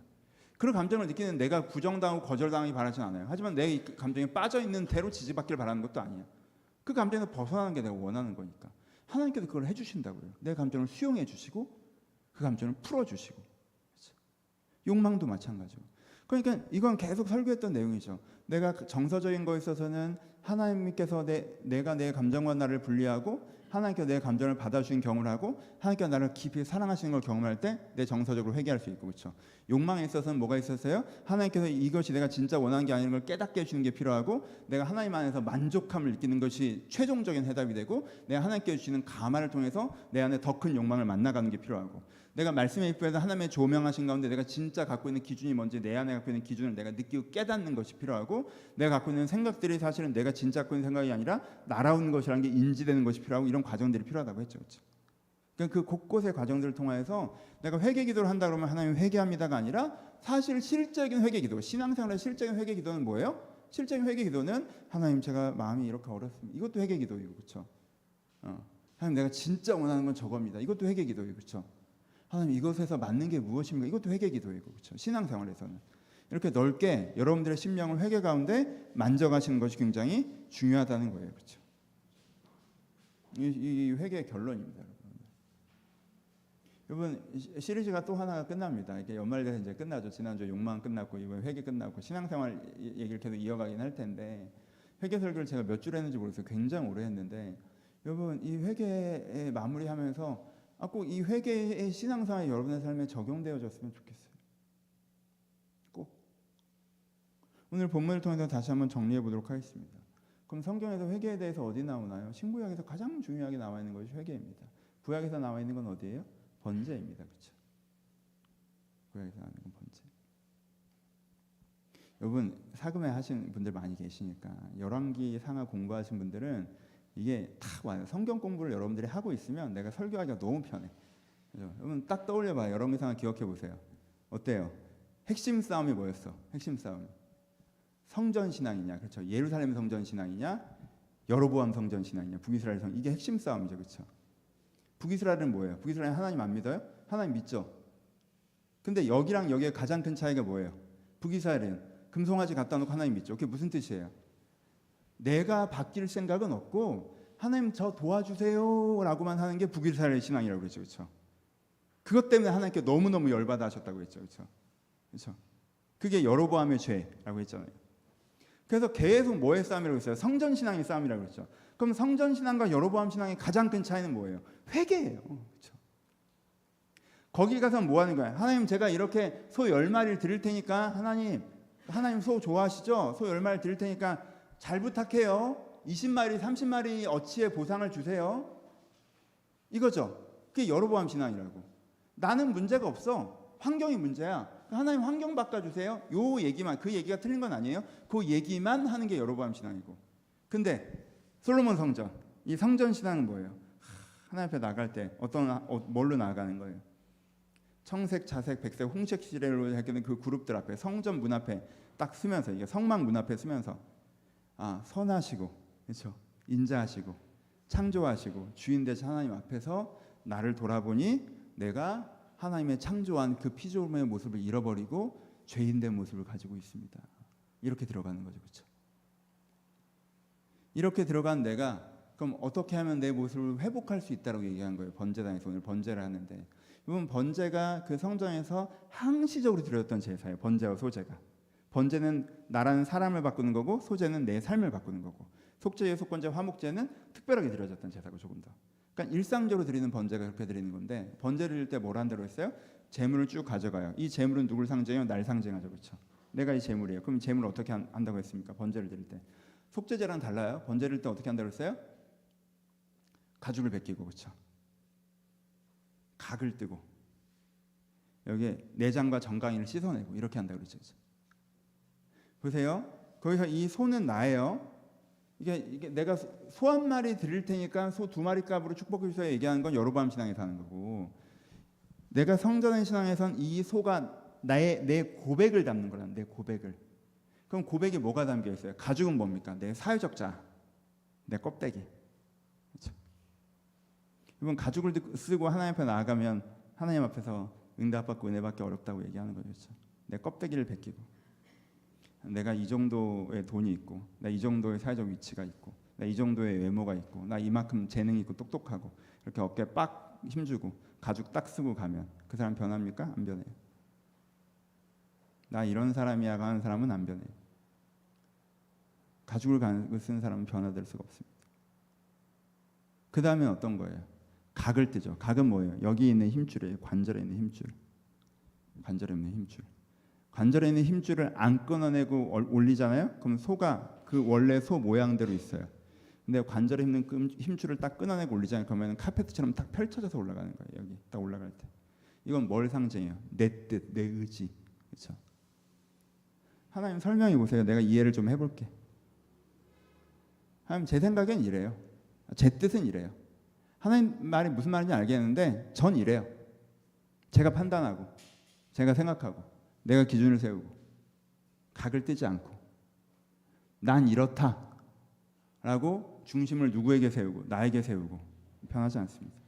그런 감정을 느끼는 내가 부정당하고 거절당하기 바라진 않아요. 하지만 내 이 감정에 빠져 있는 대로 지지받기를 바라는 것도 아니야. 그 감정에서 벗어나는 게 내가 원하는 거니까. 하나님께서 그걸 해주신다고요. 내 감정을 수용해 주시고 그 감정을 풀어주시고. 그렇죠? 욕망도 마찬가지고. 그러니까 이건 계속 설교했던 내용이죠. 내가 정서적인 거에 있어서는 하나님께서 내가 내 감정과 나를 분리하고 하나님께서 내 감정을 받아주신 경험을 하고 하나님께서 나를 깊이 사랑하시는 걸 경험할 때 내 정서적으로 회개할 수 있고, 그렇죠? 욕망에 있어서는 뭐가 있었어요? 하나님께서 이것이 내가 진짜 원하는 게 아닌 걸 깨닫게 해주는 게 필요하고 내가 하나님 안에서 만족함을 느끼는 것이 최종적인 해답이 되고 내가 하나님께 주시는 감화를 통해서 내 안에 더 큰 욕망을 만나가는 게 필요하고 내가 말씀의 입구에서 하나님의 조명하신 가운데 내가 진짜 갖고 있는 기준이 뭔지 내 안에 갖고 있는 기준을 내가 느끼고 깨닫는 것이 필요하고 내가 갖고 있는 생각들이 사실은 내가 진짜 갖고 있는 생각이 아니라 날아오는 것이라는 게 인지되는 것이 필요하고 이런 과정들이 필요하다고 했죠. 그렇죠? 그러니까 그 곳곳의 과정들을 통해서 내가 회개 기도를 한다 그러면 하나님 회개합니다가 아니라 사실 실적인 회개 기도, 신앙생활의 실적인 회개 기도는 뭐예요? 실적인 회개 기도는 하나님 제가 마음이 이렇게 어렵습니다. 이것도 회개 기도이고, 그렇죠? 하나님 내가 진짜 원하는 건 저겁니다. 이것도 회개 기도이고, 그렇죠? 하나님 이것에서 맞는 게 무엇입니까? 이것도 회개 기도이고, 그렇죠? 신앙생활에서는 이렇게 넓게 여러분들의 심령을 회개 가운데 만져가시는 것이 굉장히 중요하다는 거예요, 그렇죠? 이 회개의 결론입니다, 여러분. 시리즈가 또 하나가 끝납니다. 이렇게 연말돼서 이제 끝나죠. 지난주 욕망 끝났고 이번 회개 끝났고 신앙생활 얘기를 계속 이어가긴 할 텐데 회개 설교를 제가 몇 줄 했는지 모르겠어요. 굉장히 오래 했는데 여러분 이 회개에 마무리하면서 꼭 이 회개의 신앙생활이 여러분의 삶에 적용되어졌으면 좋겠어요. 꼭. 오늘 본문을 통해서 다시 한번 정리해 보도록 하겠습니다. 그럼 성경에서 회개에 대해서 어디 나오나요? 신구약에서 가장 중요하게 나와 있는 것이 회개입니다. 구약에서 나와 있는 건 어디예요? 번제입니다. 그렇죠? 구약에서 나와 있는 건 번제. 여러분 사금회 하신 분들 많이 계시니까 열왕기 상하 공부하신 분들은 이게 탁 와요. 성경 공부를 여러분들이 하고 있으면 내가 설교하기가 너무 편해. 그렇죠? 여러분 딱 떠올려봐요. 열왕기 상하 기억해 보세요. 어때요? 핵심 싸움이 뭐였어? 핵심 싸움. 성전 신앙이냐, 그렇죠? 예루살렘 성전 신앙이냐, 여로보암 성전 신앙이냐, 북이스라엘 성 이게 핵심 싸움이죠, 그렇죠? 북이스라엘은 뭐예요? 북이스라엘은 하나님 안 믿어요? 하나님 믿죠. 근데 여기랑 여기의 가장 큰 차이가 뭐예요? 북이스라엘은 금송아지 갖다 놓고 하나님 믿죠. 그게 무슨 뜻이에요? 내가 바뀔 생각은 없고 하나님 저 도와주세요라고만 하는 게 북이스라엘 신앙이라고 그러죠, 그렇죠? 그것 때문에 하나님께 너무너무 열받아 하셨다고 했죠, 그렇죠? 그렇죠? 그게 여로보암의 죄라고 했잖아요. 그래서 계속 뭐의 싸움이라고 했어요? 성전신앙의 싸움이라고 그랬죠. 그럼 성전신앙과 여로보암 신앙의 가장 큰 차이는 뭐예요? 회개예요. 그렇죠? 거기 가서 뭐 하는 거야? 하나님, 제가 이렇게 소 10마리를 드릴 테니까 하나님 소 좋아하시죠? 소 10마리 드릴 테니까 잘 부탁해요. 20마리, 30마리 어치의 보상을 주세요. 이거죠. 그게 여로보암 신앙이라고. 나는 문제가 없어. 환경이 문제야. 하나님 환경 바꿔주세요. 요 얘기만, 그 얘기가 틀린 건 아니에요. 그 얘기만 하는 게 여로보암 신앙이고. 근데 솔로몬 성전, 이 성전 신앙은 뭐예요? 하나님 앞에 나갈 때 뭘로 나가는 거예요? 청색, 자색, 백색, 홍색 시레로 했던 그 그룹들 앞에, 성전 문 앞에 딱 서면서, 이게 성막 문 앞에 서면서 선하시고, 그렇죠? 인자하시고 창조하시고 주인 되신 하나님 앞에서 나를 돌아보니 내가 하나님의 창조한 그 피조물의 모습을 잃어버리고 죄인된 모습을 가지고 있습니다. 이렇게 들어가는 거죠, 그렇죠? 이렇게 들어간 내가 그럼 어떻게 하면 내 모습을 회복할 수 있다고 얘기한 거예요. 번제단에서 오늘 번제를 하는데, 이건 번제가 그 성전에서 항시적으로 드렸던 제사예요. 번제와 소제가. 번제는 나라는 사람을 바꾸는 거고, 소제는 내 삶을 바꾸는 거고, 속죄, 속건제, 화목제는 특별하게 드려졌던 제사고 조금 더. 그러니까 일상적으로 드리는 번제가 그렇게 드리는 건데, 번제를 드릴 때 뭘 한다고 했어요? 재물을 쭉 가져가요. 이 재물은 누굴 상징해요? 날 상징하죠, 그렇죠? 내가 이 재물이에요. 그럼 이 재물을 어떻게 한다고 했습니까? 번제를 드릴 때. 속죄제랑 달라요. 번제를 드릴 때 어떻게 한다고 했어요? 가죽을 벗기고, 그렇죠? 각을 뜨고 여기에 내장과 정강이를 씻어내고 이렇게 한다고 그랬죠. 보세요. 거기서 이 소는 나예요. 이게 내가 소 한 마리 드릴 테니까 소 2마리 값으로 축복해 주세요 얘기하는 건 여로보암 신앙에서 하는 거고, 내가 성전의 신앙에선 이 소가 내 고백을 담는 거란, 내 고백을. 그럼 고백이 뭐가 담겨 있어요? 가죽은 뭡니까? 내 사회적 자, 내 껍데기. 그렇죠? 이번 가죽을 쓰고 하나님 앞에 나아가면 하나님 앞에서 응답받고 은혜받기 어렵다고 얘기하는 거죠. 그렇죠? 내 껍데기를 벗기고, 내가 이 정도의 돈이 있고, 나 이 정도의 사회적 위치가 있고, 나 이 정도의 외모가 있고, 나 이만큼 재능이 있고 똑똑하고, 이렇게 어깨에 빡 힘주고 가죽 딱 쓰고 가면 그 사람 변합니까? 안 변해요. 나 이런 사람이야 하는 사람은 안 변해요. 가죽을 쓰는 사람은 변화될 수가 없습니다. 그 다음에 어떤 거예요? 각을 뜨죠. 각은 뭐예요? 여기 있는 힘줄이에요. 관절에 있는 힘줄. 관절에 있는 힘줄. 관절에 있는 힘줄을 안 끊어내고 올리잖아요. 그럼 소가 그 원래 소 모양대로 있어요. 근데 관절에 있는 힘줄을 딱 끊어내고 올리잖아요. 그러면 카페트처럼 딱 펼쳐져서 올라가는 거예요. 여기 딱 올라갈 때. 이건 뭘 상징해요? 내 뜻, 내 의지. 그렇죠? 하나님 설명해 보세요. 내가 이해를 좀 해볼게. 하나님, 제 생각엔 이래요. 제 뜻은 이래요. 하나님 말이 무슨 말인지 알겠는데 전 이래요. 제가 판단하고, 제가 생각하고, 내가 기준을 세우고, 각을 뜨지 않고, 난 이렇다라고 중심을 누구에게 세우고, 나에게 세우고, 편하지 않습니다.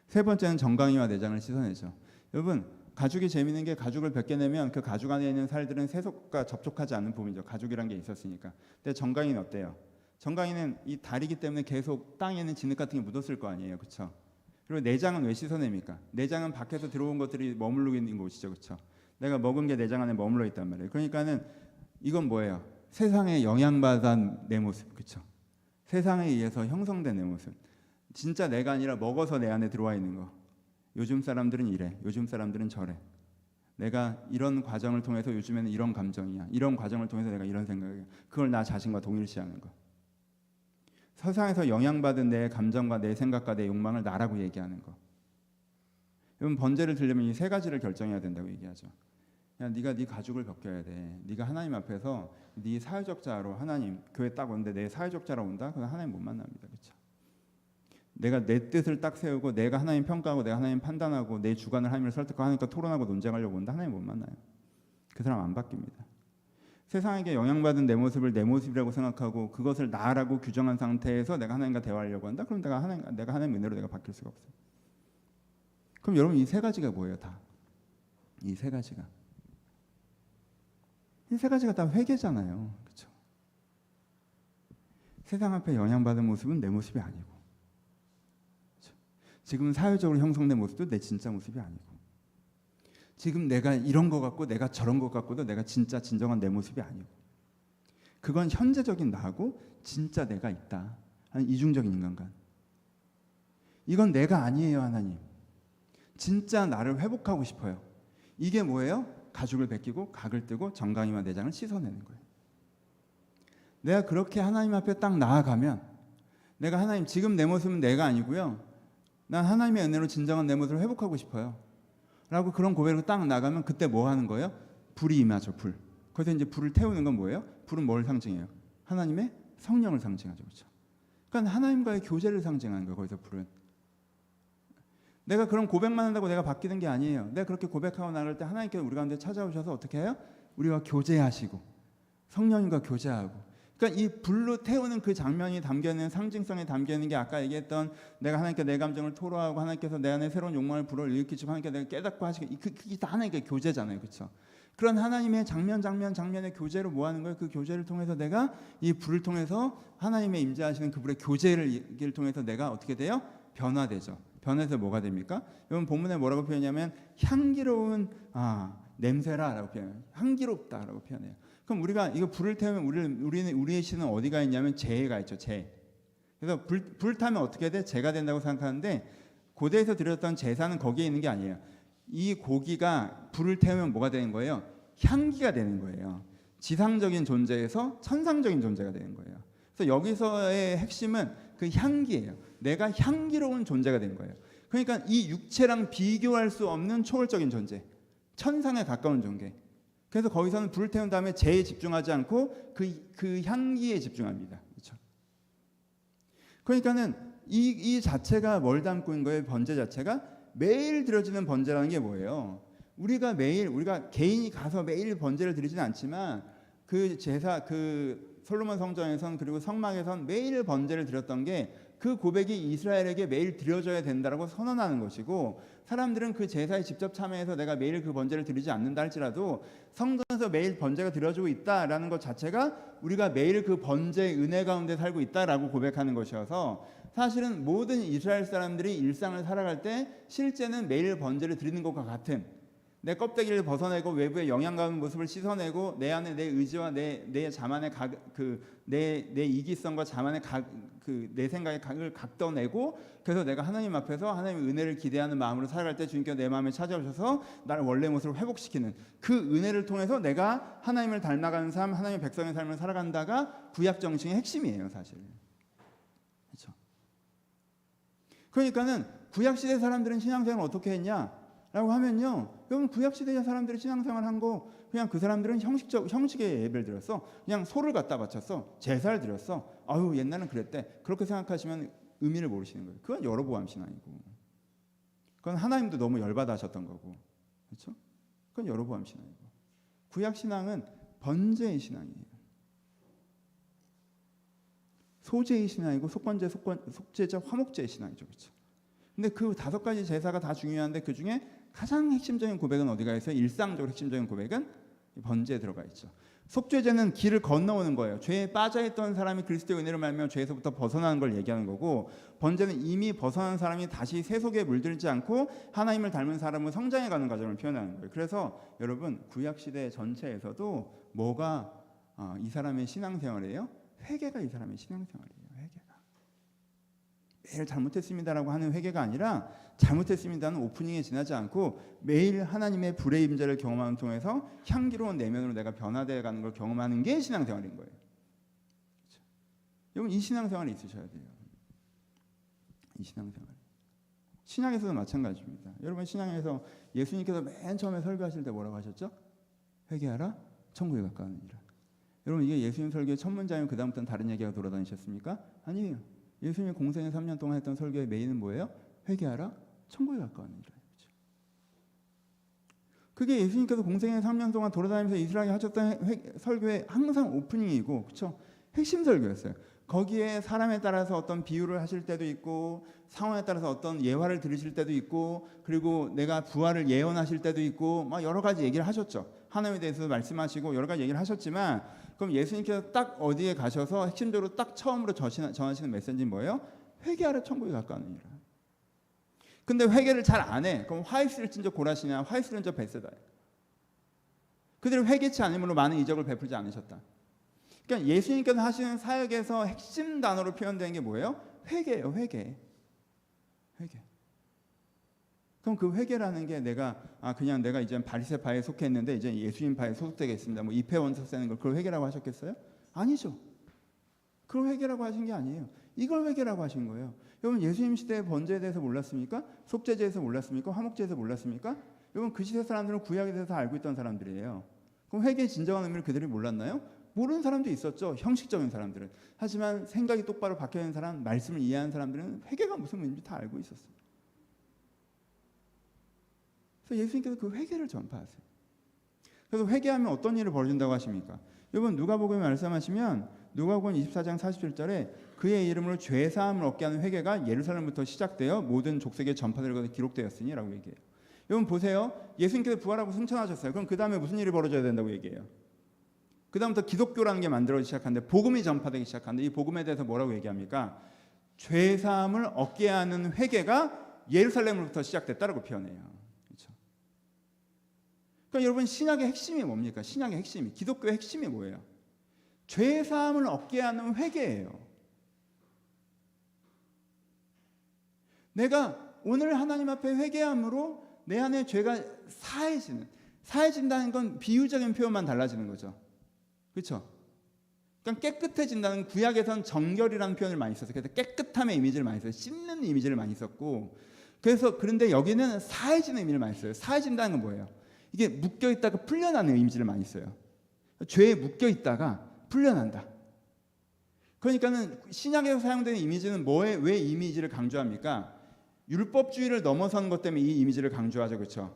세 번째는 정강이와 내장을 씻어내죠. 여러분, 가죽이 재미있는 게, 가죽을 벗겨내면 그 가죽 안에 있는 살들은 세속과 접촉하지 않는 부분이죠. 가죽이란 게 있었으니까. 근데 정강이는 어때요? 정강이는 이 다리기 때문에 계속 땅에 있는 진흙 같은 게 묻었을 거 아니에요, 그렇죠? 그리고 내장은 왜 씻어냅니까? 내장은 밖에서 들어온 것들이 머물러 있는 곳이죠, 그렇죠? 내가 먹은 게 내장 안에 머물러 있단 말이에요. 그러니까는 이건 뭐예요? 세상에 영향받은 내 모습, 그렇죠? 세상에 의해서 형성된 내 모습. 진짜 내가 아니라 먹어서 내 안에 들어와 있는 거. 요즘 사람들은 이래, 요즘 사람들은 저래. 내가 이런 과정을 통해서 요즘에는 이런 감정이야. 이런 과정을 통해서 내가 이런 생각이야. 그걸 나 자신과 동일시하는 거. 세상에서 영향받은 내 감정과 내 생각과 내 욕망을 나라고 얘기하는 거. 여러분, 번제를 드리려면 이 세 가지를 결정해야 된다고 얘기하죠. 야, 네가 네 가죽을 벗겨야 돼. 네가 하나님 앞에서 네 사회적 자로, 하나님 교회 딱 오는데 내 사회적 자로 온다? 그건 하나님 못 만납니다. 그렇죠? 내가 내 뜻을 딱 세우고, 내가 하나님 평가하고, 내가 하나님 판단하고, 내 주관을 하나님을 설득하고 하니까 토론하고 논쟁하려고 온다? 하나님 못 만나요. 그 사람 안 바뀝니다. 세상에게 영향받은 내 모습을 내 모습이라고 생각하고 그것을 나라고 규정한 상태에서 내가 하나님과 대화하려고 한다? 그럼 내가 하나님 은혜로 내가 바뀔 수가 없어요. 그럼 여러분, 이 세 가지가 뭐예요? 다 이 세 가지가 다 회개잖아요, 그렇죠? 세상 앞에 영향받은 모습은 내 모습이 아니고, 그렇죠? 지금 사회적으로 형성된 모습도 내 진짜 모습이 아니고, 지금 내가 이런 것 같고 내가 저런 것 같고도 내가 진짜 진정한 내 모습이 아니고, 그건 현재적인 나하고 진짜 내가 있다 하는 이중적인 인간관. 이건 내가 아니에요. 하나님, 진짜 나를 회복하고 싶어요. 이게 뭐예요? 가죽을 벗기고 각을 뜨고 정강이와 내장을 씻어내는 거예요. 내가 그렇게 하나님 앞에 딱 나아가면, 내가 하나님, 지금 내 모습은 내가 아니고요, 난 하나님의 은혜로 진정한 내 모습을 회복하고 싶어요 라고 그런 고백으로 딱 나가면, 그때 뭐 하는 거예요? 불이 임하죠. 불. 그래서 이제 불을 태우는 건 뭐예요? 불은 뭘 상징해요? 하나님의 성령을 상징하죠. 그렇죠? 그러니까 하나님과의 교제를 상징하는 거예요. 거기서 불은. 내가 그런 고백만 한다고 내가 바뀌는 게 아니에요. 내가 그렇게 고백하고 나갈 때 하나님께서 우리 가운데 찾아오셔서 어떻게 해요? 우리와 교제하시고 성령님과 교제하고. 그러니까 이 불로 태우는 그 장면이 담겨있는, 상징성에 담겨있는 게 아까 얘기했던, 내가 하나님께 내 감정을 토로하고 하나님께서 내 안에 새로운 욕망을 불어일으키시고 하나님께 내가 깨닫고 하시고, 그게 다 하나님께 교제잖아요. 그렇죠? 그런 하나님의 장면의 교제로 뭐 하는 거예요? 그 교제를 통해서 내가 이 불을 통해서 하나님의 임재하시는 그 불의 교제를 통해서 내가 어떻게 돼요? 변화되죠. 변해서 뭐가 됩니까? 여러분 본문에 뭐라고 표현하냐면 향기로운 냄새라라고 표현해요. 향기롭다라고 표현해요. 그럼 우리가 이거 불을 태우면 우리의 신은 어디가 있냐면 재가 있죠. 재. 그래서 불 타면 어떻게 돼? 재가 된다고 생각하는데, 고대에서 드렸던 제사는 거기에 있는 게 아니에요. 이 고기가 불을 태우면 뭐가 되는 거예요? 향기가 되는 거예요. 지상적인 존재에서 천상적인 존재가 되는 거예요. 그래서 여기서의 핵심은 그 향기예요. 내가 향기로운 존재가 된 거예요. 그러니까 이 육체랑 비교할 수 없는 초월적인 존재, 천상에 가까운 존재. 그래서 거기서는 불을 태운 다음에 재에 집중하지 않고 그 향기에 집중합니다. 그렇죠? 그러니까는 이 자체가 뭘 담고 있는 거예요? 번제 자체가 매일 드려지는 번제라는 게 뭐예요? 우리가 개인이 가서 매일 번제를 드리지는 않지만, 그 제사, 그 솔로몬 성전에선, 그리고 성막에선 매일 번제를 드렸던 게, 그 고백이 이스라엘에게 매일 드려져야 된다라고 선언하는 것이고, 사람들은 그 제사에 직접 참여해서 내가 매일 그 번제를 드리지 않는다 할지라도 성전에서 매일 번제가 드려지고 있다라는 것 자체가 우리가 매일 그 번제의 은혜 가운데 살고 있다라고 고백하는 것이어서, 사실은 모든 이스라엘 사람들이 일상을 살아갈 때 실제는 매일 번제를 드리는 것과 같은, 내 껍데기를 벗어내고 외부의 영양 가는 모습을 씻어내고 내 안에 내 의지와 내 자만의 내 이기성과 자만의 내 생각의 각을 각도내고, 그래서 내가 하나님 앞에서 하나님의 은혜를 기대하는 마음으로 살아갈 때 주님께서 내 마음에 찾아오셔서 나를 원래 모습을 회복시키는 그 은혜를 통해서 내가 하나님을 닮아가는 삶, 하나님의 백성의 삶을 살아간다가 구약 정신의 핵심이에요, 사실. 그렇죠? 그러니까는 구약 시대 사람들은 신앙생활을 어떻게 했냐? 라고 하면요, 여러분 구약 시대의 사람들이 신앙생활 한 거, 그냥 그 사람들은 형식의 예배를 드렸어. 그냥 소를 갖다 바쳤어. 제사를 드렸어. 아유 옛날은 그랬대. 그렇게 생각하시면 의미를 모르시는 거예요. 그건 여로보암 신앙이고, 그건 하나님도 너무 열받아 하셨던 거고, 그렇죠? 그건 여로보암 신앙이고, 구약 신앙은 번제의 신앙이에요. 소제의 신앙이고, 속번제, 속제자, 화목제의 신앙이죠, 그렇죠? 근데 그 5가지 제사가 다 중요한데, 그 중에 가장 핵심적인 고백은 어디가 있어요? 일상적으로 핵심적인 고백은 번제에 들어가 있죠. 속죄제는 길을 건너오는 거예요. 죄에 빠져있던 사람이 그리스도의 은혜로 말미암아 죄에서부터 벗어나는 걸 얘기하는 거고, 번제는 이미 벗어난 사람이 다시 세속에 물들지 않고 하나님을 닮은 사람으로 성장해가는 과정을 표현하는 거예요. 그래서 여러분 구약시대 전체에서도 뭐가 이 사람의 신앙생활이에요? 회개가 이 사람의 신앙생활이에요. 매일 잘못했습니다라고 하는 회개가 아니라, 잘못했습니다는 오프닝에 지나지 않고 매일 하나님의 불의 임재를 경험하는 통해서 향기로운 내면으로 내가 변화되어 가는 걸 경험하는 게 신앙생활인 거예요. 그렇죠? 여러분 이 신앙생활이 있으셔야 돼요. 이 신앙생활. 신약에서도 마찬가지입니다. 여러분 신약에서 예수님께서 맨 처음에 설교하실 때 뭐라고 하셨죠? 회개하라, 천국에 가까우니라. 여러분 이게 예수님 설교의 첫 문장이면 그 다음부터는 다른 얘기가 돌아다니셨습니까? 아니에요. 예수님이 공생애 3년 동안 했던 설교의 메인은 뭐예요? 회개하라, 천국에 가까우니라. 그렇죠? 그게 예수님께서 공생애 3년 동안 돌아다니면서 이스라엘에 하셨던 설교의 항상 오프닝이고, 그렇죠? 핵심 설교였어요. 거기에 사람에 따라서 어떤 비유를 하실 때도 있고, 상황에 따라서 어떤 예화를 들으실 때도 있고, 그리고 내가 부활을 예언하실 때도 있고, 막 여러 가지 얘기를 하셨죠. 하나님에 대해서 말씀하시고 여러 가지 얘기를 하셨지만, 그럼 예수님께서 딱 어디에 가셔서 핵심적으로 딱 처음으로 전하시는 메시지는 뭐예요? 회개하라, 천국에 가까우니라. 근데 회개를 잘 안 해. 그럼 화이스를 찐저 고라시냐, 화이스를 저 베세다. 그들이 회개치 않음으로 많은 이적을 베풀지 않으셨다. 그러니까 예수님께서 하시는 사역에서 핵심 단어로 표현된 게 뭐예요? 회개예요. 회개. 그럼 그 회개라는 게 그냥 내가 이제 바리새파에 속했는데 이제 예수님파에 소속되겠습니다. 뭐 입회원서 쓰는 걸 그걸 회개라고 하셨겠어요? 아니죠. 그걸 회개라고 하신 게 아니에요. 이걸 회개라고 하신 거예요. 여러분 예수님 시대의 번제에 대해서 몰랐습니까? 속죄제에서 몰랐습니까? 화목제에서 몰랐습니까? 여러분 그 시대 사람들은 구약에 대해서 알고 있던 사람들이에요. 그럼 회개의 진정한 의미를 그들이 몰랐나요? 모르는 사람도 있었죠. 형식적인 사람들은. 하지만 생각이 똑바로 박혀있는 사람, 말씀을 이해하는 사람들은 회개가 무슨 의미인지 다 알고 있었어요. 그래서 예수님께서 그 회개를 전파하세요. 그래서 회개하면 어떤 일이 벌어진다고 하십니까? 여러분 누가복음에 말씀하시면 누가복음 24장 47절에 그의 이름으로 죄사함을 얻게 하는 회개가 예루살렘부터 시작되어 모든 족속에 전파되고 기록되었으니 라고 얘기해요. 여러분 보세요. 예수님께서 부활하고 승천하셨어요. 그럼 그 다음에 무슨 일이 벌어져야 된다고 얘기해요? 그 다음부터 기독교라는 게 만들어지기 시작하는데 복음이 전파되기 시작하는데 이 복음에 대해서 뭐라고 얘기합니까? 죄사함을 얻게 하는 회개가 예루살렘으로부터 시작됐다라고 표현해요. 그렇죠? 그러니까 여러분 신약의 핵심이 뭡니까? 신약의 핵심이, 기독교의 핵심이 뭐예요? 죄사함을 얻게 하는 회개예요. 내가 오늘 하나님 앞에 회개함으로 내 안에 죄가 사해진다는 건 비유적인 표현만 달라지는 거죠. 그렇죠? 그러니까 깨끗해진다는 구약에서는 정결이라는 표현을 많이 썼어요. 그래서 깨끗함의 이미지를 많이 써요. 씻는 이미지를 많이 썼고 그런데 여기는 사해지는 의미를 많이 써요. 사해진다는 건 뭐예요? 이게 묶여있다가 풀려나는 이미지를 많이 써요. 죄에 묶여있다가 풀려난다. 그러니까는 신약에서 사용되는 이미지는 왜 이미지를 강조합니까? 율법주의를 넘어서는 것 때문에 이 이미지를 강조하죠. 그렇죠?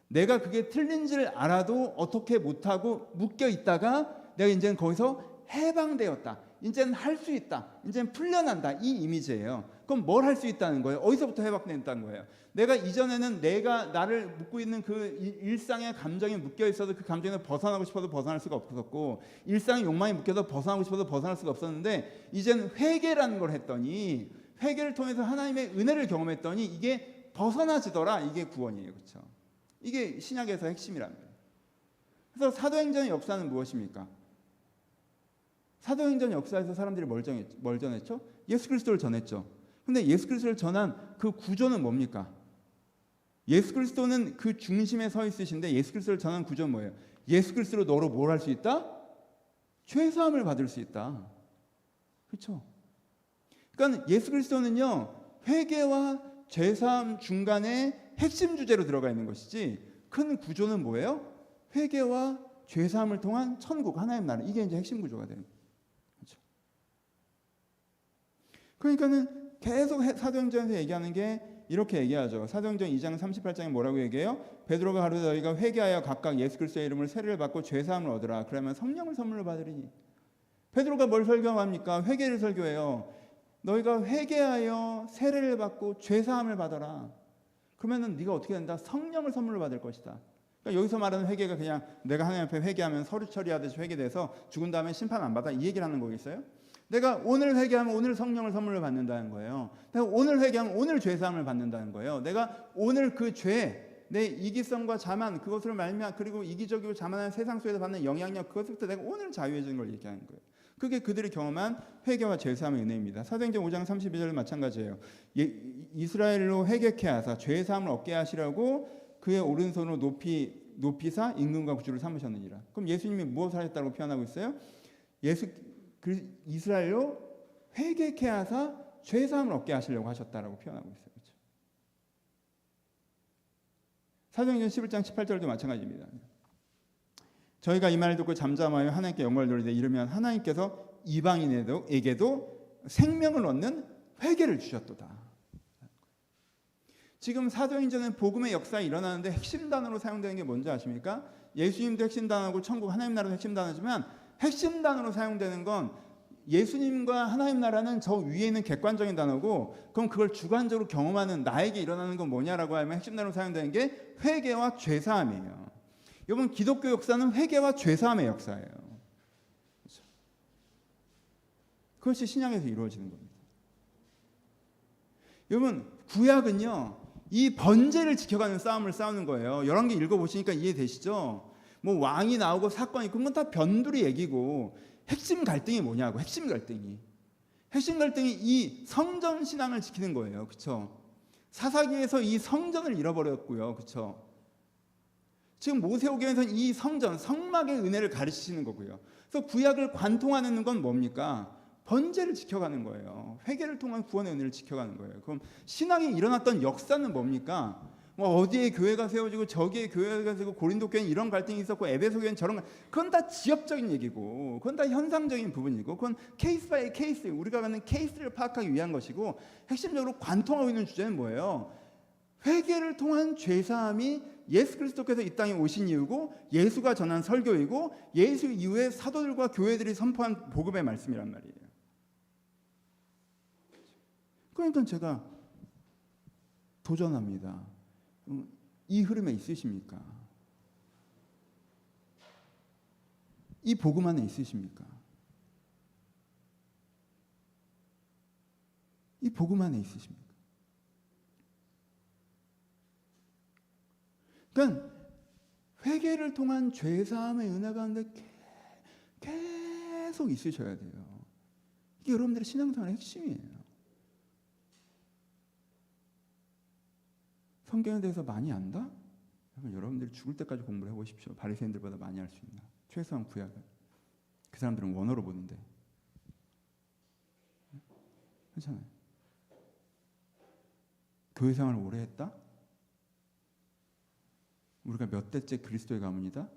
내가 그게 틀린지를 알아도 어떻게 못하고 묶여있다가 내가 이제는 거기서 해방되었다. 이제는 할 수 있다. 이제는 풀려난다. 이 이미지예요. 그럼 뭘 할 수 있다는 거예요? 어디서부터 해방된다는 거예요? 내가 이전에는 내가 나를 묶고 있는 그 일상의 감정이 묶여 있어도 그 감정에서 벗어나고 싶어도 벗어날 수가 없었고 일상의 욕망이 묶여서 벗어나고 싶어도 벗어날 수가 없었는데 이제는 회개라는 걸 했더니 회개를 통해서 하나님의 은혜를 경험했더니 이게 벗어나지더라. 이게 구원이에요. 그렇죠? 이게 신약에서 핵심이라는 거예요. 그래서 사도행전의 역사는 무엇입니까? 사도행전 역사에서 사람들이 뭘 전했죠? 예수 그리스도를 전했죠. 근데 예수 그리스도를 전한 그 구조는 뭡니까? 예수 그리스도는 그 중심에 서 있으신데 예수 그리스도를 전한 구조는 뭐예요? 예수 그리스도로 너로 뭘 할 수 있다? 죄사함을 받을 수 있다. 그렇죠? 그러니까 예수 그리스도는요. 회개와 죄사함 중간에 핵심 주제로 들어가 있는 것이지 큰 구조는 뭐예요? 회개와 죄사함을 통한 천국 하나님 나라 이게 이제 핵심 구조가 되는 거예요. 그렇죠? 그러니까는 계속 사도행전에서 얘기하는 게 이렇게 얘기하죠. 사도행전 2장 38장에 뭐라고 얘기해요? 베드로가 가로되 너희가 회개하여 각각 예수 그리스도의 이름으로 세례를 받고 죄사함을 얻으라. 그러면 성령을 선물로 받으리니. 베드로가 뭘 설교합니까? 회개를 설교해요. 너희가 회개하여 세례를 받고 죄사함을 받아라. 그러면은 네가 어떻게 된다? 성령을 선물로 받을 것이다. 그러니까 여기서 말하는 회개가 그냥 내가 하나님 앞에 회개하면 서류 처리하듯이 회개돼서 죽은 다음에 심판 안 받아 이 얘기를 하는 거겠어요? 내가 오늘 회개하면 오늘 성령을 선물로 받는다는 거예요. 내가 오늘 회개하면 오늘 죄사함을 받는다는 거예요. 내가 오늘 그 죄, 내 이기성과 자만 그것을 말미암아 그리고 이기적이고 자만한 세상 속에서 받는 영향력 그것부터 내가 오늘 자유해지는 걸 얘기하는 거예요. 그게 그들이 경험한 회개와 죄사함의 은혜입니다. 사도행전 5장 32절은 마찬가지예요. 이스라엘로 회개케 하사 죄사함을 얻게 하시려고 그의 오른손으로 높이사 임금과 구주를 삼으셨느니라. 그럼 예수님이 무엇을 하셨다고 표현하고 있어요? 이스라엘로 회개케 하사 죄사함을 얻게 하시려고 하셨다라고 표현하고 있어요. 그렇죠? 사도행전 11장 18절도 마찬가지입니다. 저희가 이 말을 듣고 잠잠하여 하나님께 영광을 돌리되 이르면 하나님께서 이방인에게도 생명을 얻는 회개를 주셨도다. 지금 사도행전은 복음의 역사가 일어나는데 핵심 단어로 사용되는 게 뭔지 아십니까? 예수님도 핵심 단어고 천국 하나님 나라도 핵심 단어지만 핵심 단어로 사용되는 건 예수님과 하나님 나라는 저 위에 있는 객관적인 단어고 그럼 그걸 주관적으로 경험하는 나에게 일어나는 건 뭐냐라고 하면 핵심 단어로 사용되는 게 회개와 죄사함이에요. 여러분 기독교 역사는 회개와 죄사함의 역사예요. 그렇죠? 그것이 신약에서 이루어지는 겁니다. 여러분 구약은요 이 번제를 지켜가는 싸움을 싸우는 거예요. 열왕기 읽어보시니까 이해되시죠? 뭐 왕이 나오고 사건이 있고 그건 다 변두리 얘기고 핵심 갈등이 뭐냐고. 핵심 갈등이 이 성전 신앙을 지키는 거예요. 그렇죠? 사사기에서 이 성전을 잃어버렸고요. 그렇죠? 지금 모세오경에서는 이 성전, 성막의 은혜를 가르치시는 거고요. 그래서 구약을 관통하는 건 뭡니까? 번제를 지켜가는 거예요. 회개를 통한 구원의 은혜를 지켜가는 거예요. 그럼 신앙이 일어났던 역사는 뭡니까? 뭐 어디에 교회가 세워지고 저기에 교회가 세우고 고린도 교회는 이런 갈등이 있었고 에베소 교회는 저런 그건 다 지역적인 얘기고 그건 다 현상적인 부분이고 그건 케이스 바이 케이스 우리가 갖는 케이스를 파악하기 위한 것이고 핵심적으로 관통하고 있는 주제는 뭐예요? 회개를 통한 죄사함이 예수 그리스도께서 이 땅에 오신 이유고 예수가 전한 설교이고 예수 이후에 사도들과 교회들이 선포한 복음의 말씀이란 말이에요. 그러니까 제가 도전합니다. 이 흐름에 있으십니까? 이 복음 안에 있으십니까? 이 복음 안에 있으십니까? 그러니까 회개를 통한 죄사함의 은혜 가운데 계속 있으셔야 돼요. 이게 여러분들의 신앙생활의 핵심이에요. 성경에 대해서 많이 안다? 여러분들이 죽을 때까지 공부를 해보십시오. 바리새인들보다 많이 할 수 있나? 최소한 구약을. 그 사람들은 원어로 보는데. 그렇잖아요. 교회 생활을 오래 했다? 우리가 몇 대째 그리스도의 가문이다?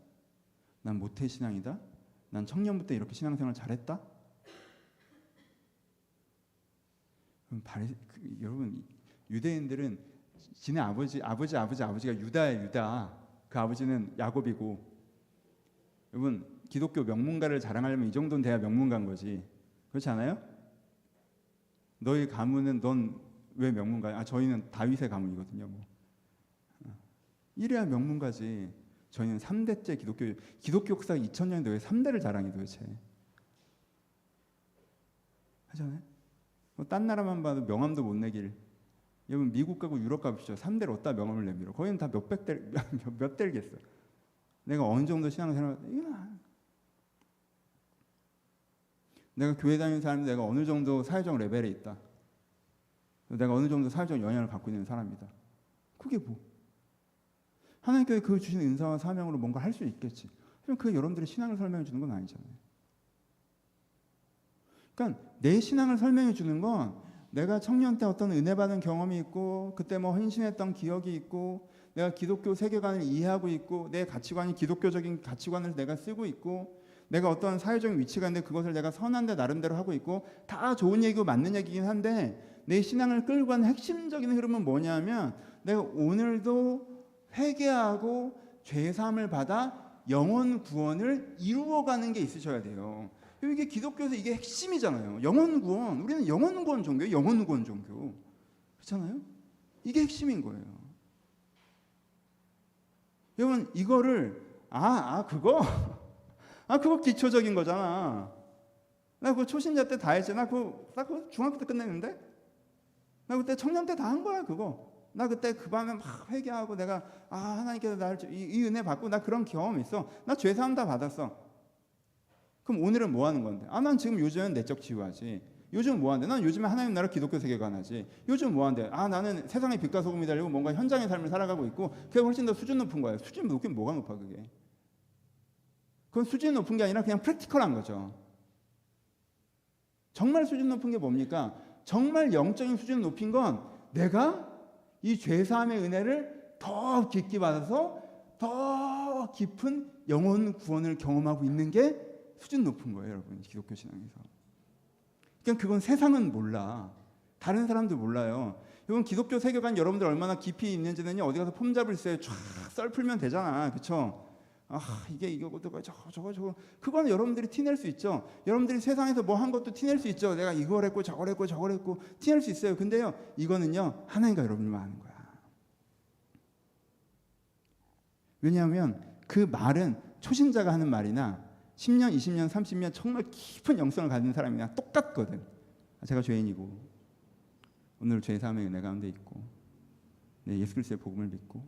난 모태신앙이다? 난 청년부터 이렇게 신앙생활 잘했다? 그럼 여러분 유대인들은 지네 아버지가 유다예요. 유다. 그 아버지는 야곱이고 여러분 기독교 명문가를 자랑하려면 이 정도는 돼야 명문가인 거지. 그렇지 않아요? 너희 가문은 넌 왜 명문가야? 저희는 다윗의 가문이거든요. 뭐. 이래야 명문가지. 저희는 3대째 기독교 역사가 2000년인데 왜 3대를 자랑해 도대체? 하잖아요? 딴 나라만 봐도 명함도 못 내길. 여러분 미국 가고 유럽 가보시죠. 3대를 어디다 명함을 내밀어. 거기는 다 몇 대겠어. 내가 어느 정도 신앙생활 내가 교회 다니는 사람이 내가 어느 정도 사회적 레벨에 있다. 내가 어느 정도 사회적 영향을 갖고 있는 사람이다. 그게 뭐? 하나님께서 그 주신 은사와 사명으로 뭔가 할 수 있겠지. 그럼 그게 여러분들의 신앙을 설명해 주는 건 아니잖아요. 그러니까 내 신앙을 설명해 주는 건 내가 청년 때 어떤 은혜 받은 경험이 있고 그때 뭐 헌신했던 기억이 있고 내가 기독교 세계관을 이해하고 있고 내 가치관이 기독교적인 가치관을 내가 쓰고 있고 내가 어떤 사회적인 위치가 있는데 그것을 내가 선한데 나름대로 하고 있고 다 좋은 얘기고 맞는 얘기긴 한데 내 신앙을 끌고 가는 핵심적인 흐름은 뭐냐면 내가 오늘도 회개하고 죄사함을 받아 영혼 구원을 이루어가는 게 있으셔야 돼요. 이게 기독교에서 이게 핵심이잖아요. 영혼 구원. 우리는 영혼 구원 종교예요. 영혼 구원 종교. 그렇잖아요? 이게 핵심인 거예요. 여러분 이거를 그거 기초적인 거잖아. 나 그거 초신자 때 다 했지. 나 그거 중학교 때 끝냈는데? 나 그때 청년 때 다 한 거야 그거. 나 그때 그 밤에 막 회개하고 내가 하나님께서 나를 이 은혜 받고 나 그런 경험이 있어. 나 죄사함 다 받았어. 그럼 오늘은 뭐 하는 건데? 난 지금 요즘은 내적 치유하지. 요즘 뭐 하는데? 난 요즘에 하나님 나라 기독교 세계관 하지. 요즘 뭐 하는데? 나는 세상의 빛과 소금이 되려고 뭔가 현장의 삶을 살아가고 있고 그게 훨씬 더 수준 높은 거예요. 수준 높긴 뭐가 높아 그게? 그건 수준 높은 게 아니라 그냥 프랙티컬한 거죠. 정말 수준 높은 게 뭡니까? 정말 영적인 수준 높인 건 내가 이 죄사함의 은혜를 더 깊게 받아서 더 깊은 영혼 구원을 경험하고 있는 게 수준 높은 거예요, 여러분. 기독교 신앙에서. 그러니까 그건 세상은 몰라. 다른 사람도 몰라요. 여러분 기독교 세계관 여러분들 얼마나 깊이 있는지는 어디 가서 폼 잡을 때 쫙 썰 풀면 되잖아. 그렇죠? 이게 이거고 저거 그거는 여러분들이 티낼 수 있죠. 여러분들이 세상에서 뭐 한 것도 티낼 수 있죠. 내가 이걸 했고 저걸 했고 티낼 수 있어요. 근데요 이거는요 하나님과 여러분만 아는 거야. 왜냐하면 그 말은 초신자가 하는 말이나 10년, 20년, 30년 정말 깊은 영성을 가진 사람이나 똑같거든. 제가 죄인이고 오늘 죄사함의 은혜 가운데 있고 내 예수 그리스도의 복음을 믿고,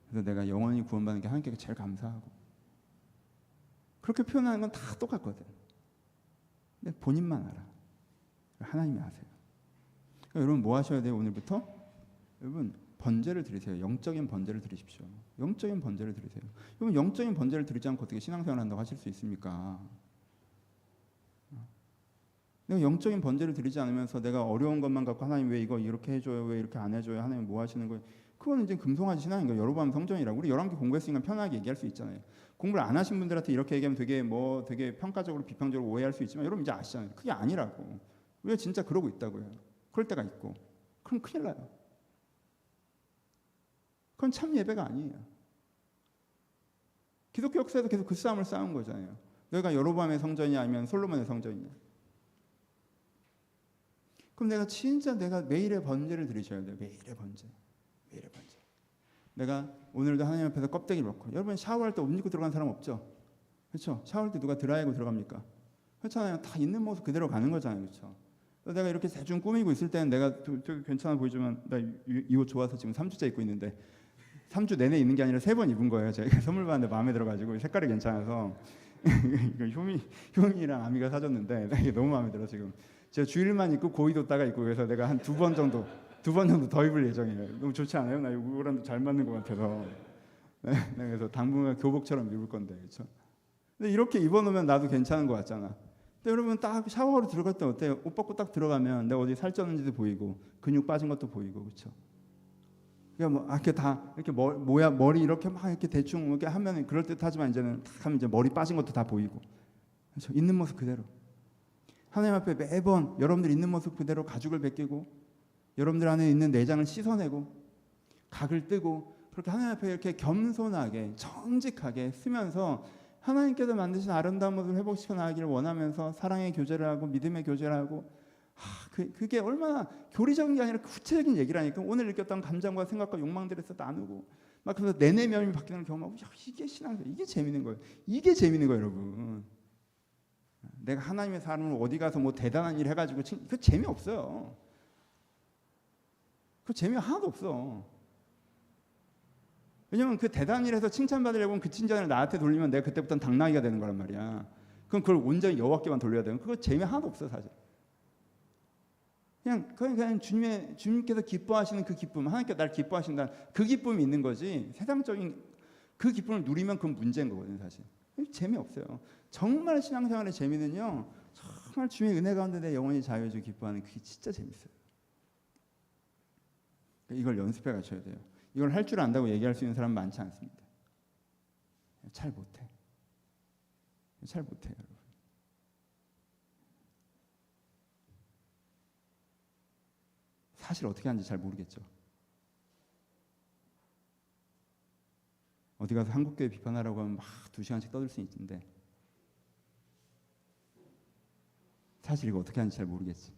그래서 내가 영원히 구원받는 게 하나님께 제일 감사하고, 그렇게 표현하는 건 다 똑같거든. 근데 본인만 알아. 하나님이 아세요. 그러니까 여러분 뭐 하셔야 돼요? 오늘부터 여러분 번제를 드리세요. 영적인 번제를 드리십시오. 영적인 번제를 드리세요. 여러분 영적인 번제를 드리지 않고 어떻게 신앙생활 한다고 하실 수 있습니까? 내가 영적인 번제를 드리지 않으면서 내가 어려운 것만 갖고 하나님 왜 이거 이렇게 해줘요? 왜 이렇게 안 해줘요? 하나님 뭐 하시는 거예요? 그거는 이제 금송아지 신앙인 거예요. 여로보암 성전이라고. 우리 열왕기 공부했으니까 편하게 얘기할 수 있잖아요. 공부를 안 하신 분들한테 이렇게 얘기하면 되게 평가적으로 비판적으로 오해할 수 있지만 여러분 이제 아시잖아요. 그게 아니라고. 우리가 진짜 그러고 있다고요. 그럴 때가 있고. 그럼 큰일 나요. 그건 참 예배가 아니에요. 기독교 역사에도 계속 그 싸움을 싸운 거잖아요. 너희가 여로보암의 성전이냐 아니면 솔로몬의 성전이냐. 그럼 내가 매일의 번제를 드리셔야 돼요. 매일의 번제. 내가 오늘도 하나님 앞에서 껍데기를 벗고, 여러분 샤워할 때 옷 입고 들어간 사람 없죠? 그렇죠? 샤워할 때 누가 드라이하고 들어갑니까? 그렇잖아요. 다 있는 모습 그대로 가는 거잖아요. 그렇죠? 내가 이렇게 대충 꾸미고 있을 때는 내가 되게 괜찮아 보이지만 나 이 옷 좋아서 지금 3주째 입고 있는데 3주 내내 입는 게 아니라 3번 입은 거예요. 제가 선물 받는데 마음에 들어가지고 색깔이 괜찮아서 이거 효민이랑 아미가 사줬는데 이게 너무 마음에 들어 지금. 제가 주일만 입고 고이뒀다가 입고, 그래서 내가 한 두 번 정도 더 입을 예정이에요. 너무 좋지 않아요? 나 이거랑 잘 맞는 것 같아서. 네, 그래서 당분간 교복처럼 입을 건데, 그렇죠? 근데 이렇게 입어놓으면 나도 괜찮은 것 같잖아. 근데 여러분 딱 샤워하러 들어갈 때 어때요? 옷 벗고 딱 들어가면 내가 어디 살쪘는지도 보이고 근육 빠진 것도 보이고, 그렇죠? 그러니까 뭐 이렇게 다 이렇게 머리 이렇게 막 이렇게 대충 이렇게 하면 그럴 듯하지만 이제는 딱 하면 이제 머리 빠진 것도 다 보이고, 그렇죠? 있는 모습 그대로. 하나님 앞에 매번 여러분들 있는 모습 그대로 가죽을 벗기고 여러분들 안에 있는 내장을 씻어내고 각을 뜨고 그렇게 하나님 앞에 이렇게 겸손하게 정직하게 쓰면서 하나님께서 만드신 아름다운 모습을 회복시켜 나가기를 원하면서 사랑의 교제를 하고 믿음의 교제를 하고, 그게 얼마나 교리적인 게 아니라 구체적인 얘기라니까. 오늘 느꼈던 감정과 생각과 욕망들에서 나누고 막 그래서 내 내면이 바뀌는 경험하고, 이게 신앙이에요. 이게 재밌는 거예요. 이게 재밌는 거예요, 여러분. 내가 하나님의 사람을 어디 가서 뭐 대단한 일 해가지고 그 재미없어요. 그 재미 하나도 없어. 왜냐면 그 대단한 일에서 칭찬받으려고 그 칭찬을 나한테 돌리면 내가 그때부터는 당나귀가 되는 거란 말이야. 그럼 그걸 온전히 여호와께만 돌려야 되는, 그거 재미 하나도 없어 사실. 그냥 주님께서 기뻐하시는 그 기쁨, 하나님께서 날 기뻐하신다, 그 기쁨이 있는 거지. 세상적인 그 기쁨을 누리면 그건 문제인 거거든요 사실. 재미없어요. 정말 신앙생활의 재미는요, 정말 주의 은혜 가운데 내 영혼이 자유해지고 기뻐하는, 그게 진짜 재밌어요. 이걸 연습해 가셔야 돼요. 이걸 할 줄 안다고 얘기할 수 있는 사람 많지 않습니다. 잘 못해. 여러분. 사실 어떻게 하는지 잘 모르겠죠. 어디 가서 한국교회 비판하라고 하면 막 2시간씩 떠들 수 있는데 사실 이거 어떻게 하는지 잘 모르겠지.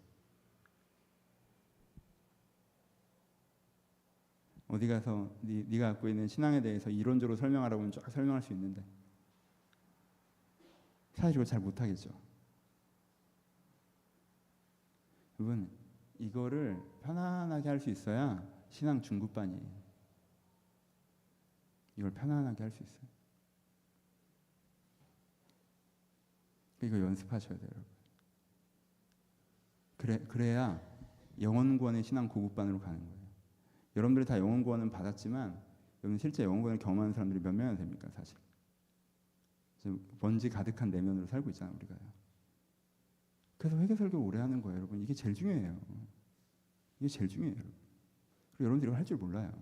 어디 가서 네가 갖고 있는 신앙에 대해서 이론적으로 설명하라고 하면 쫙 설명할 수 있는데 사실 이거 잘 못하겠죠. 여러분 이거를 편안하게 할 수 있어야 신앙 중급반이에요. 이걸 편안하게 할 수 있어요. 이거 연습하셔야 돼요, 여러분. 그래야 영혼구원의 신앙 고급반으로 가는 거예요. 여러분들이 다 영혼구원은 받았지만 여러분 실제 영혼구원을 경험하는 사람들이 몇 명이나 됩니까, 사실? 먼지 가득한 내면으로 살고 있잖아요, 우리가요. 그래서 회개설교 오래 하는 거예요, 여러분. 이게 제일 중요해요. 이게 제일 중요해요, 여러분. 그리고 여러분들이 이거 할 줄 몰라요.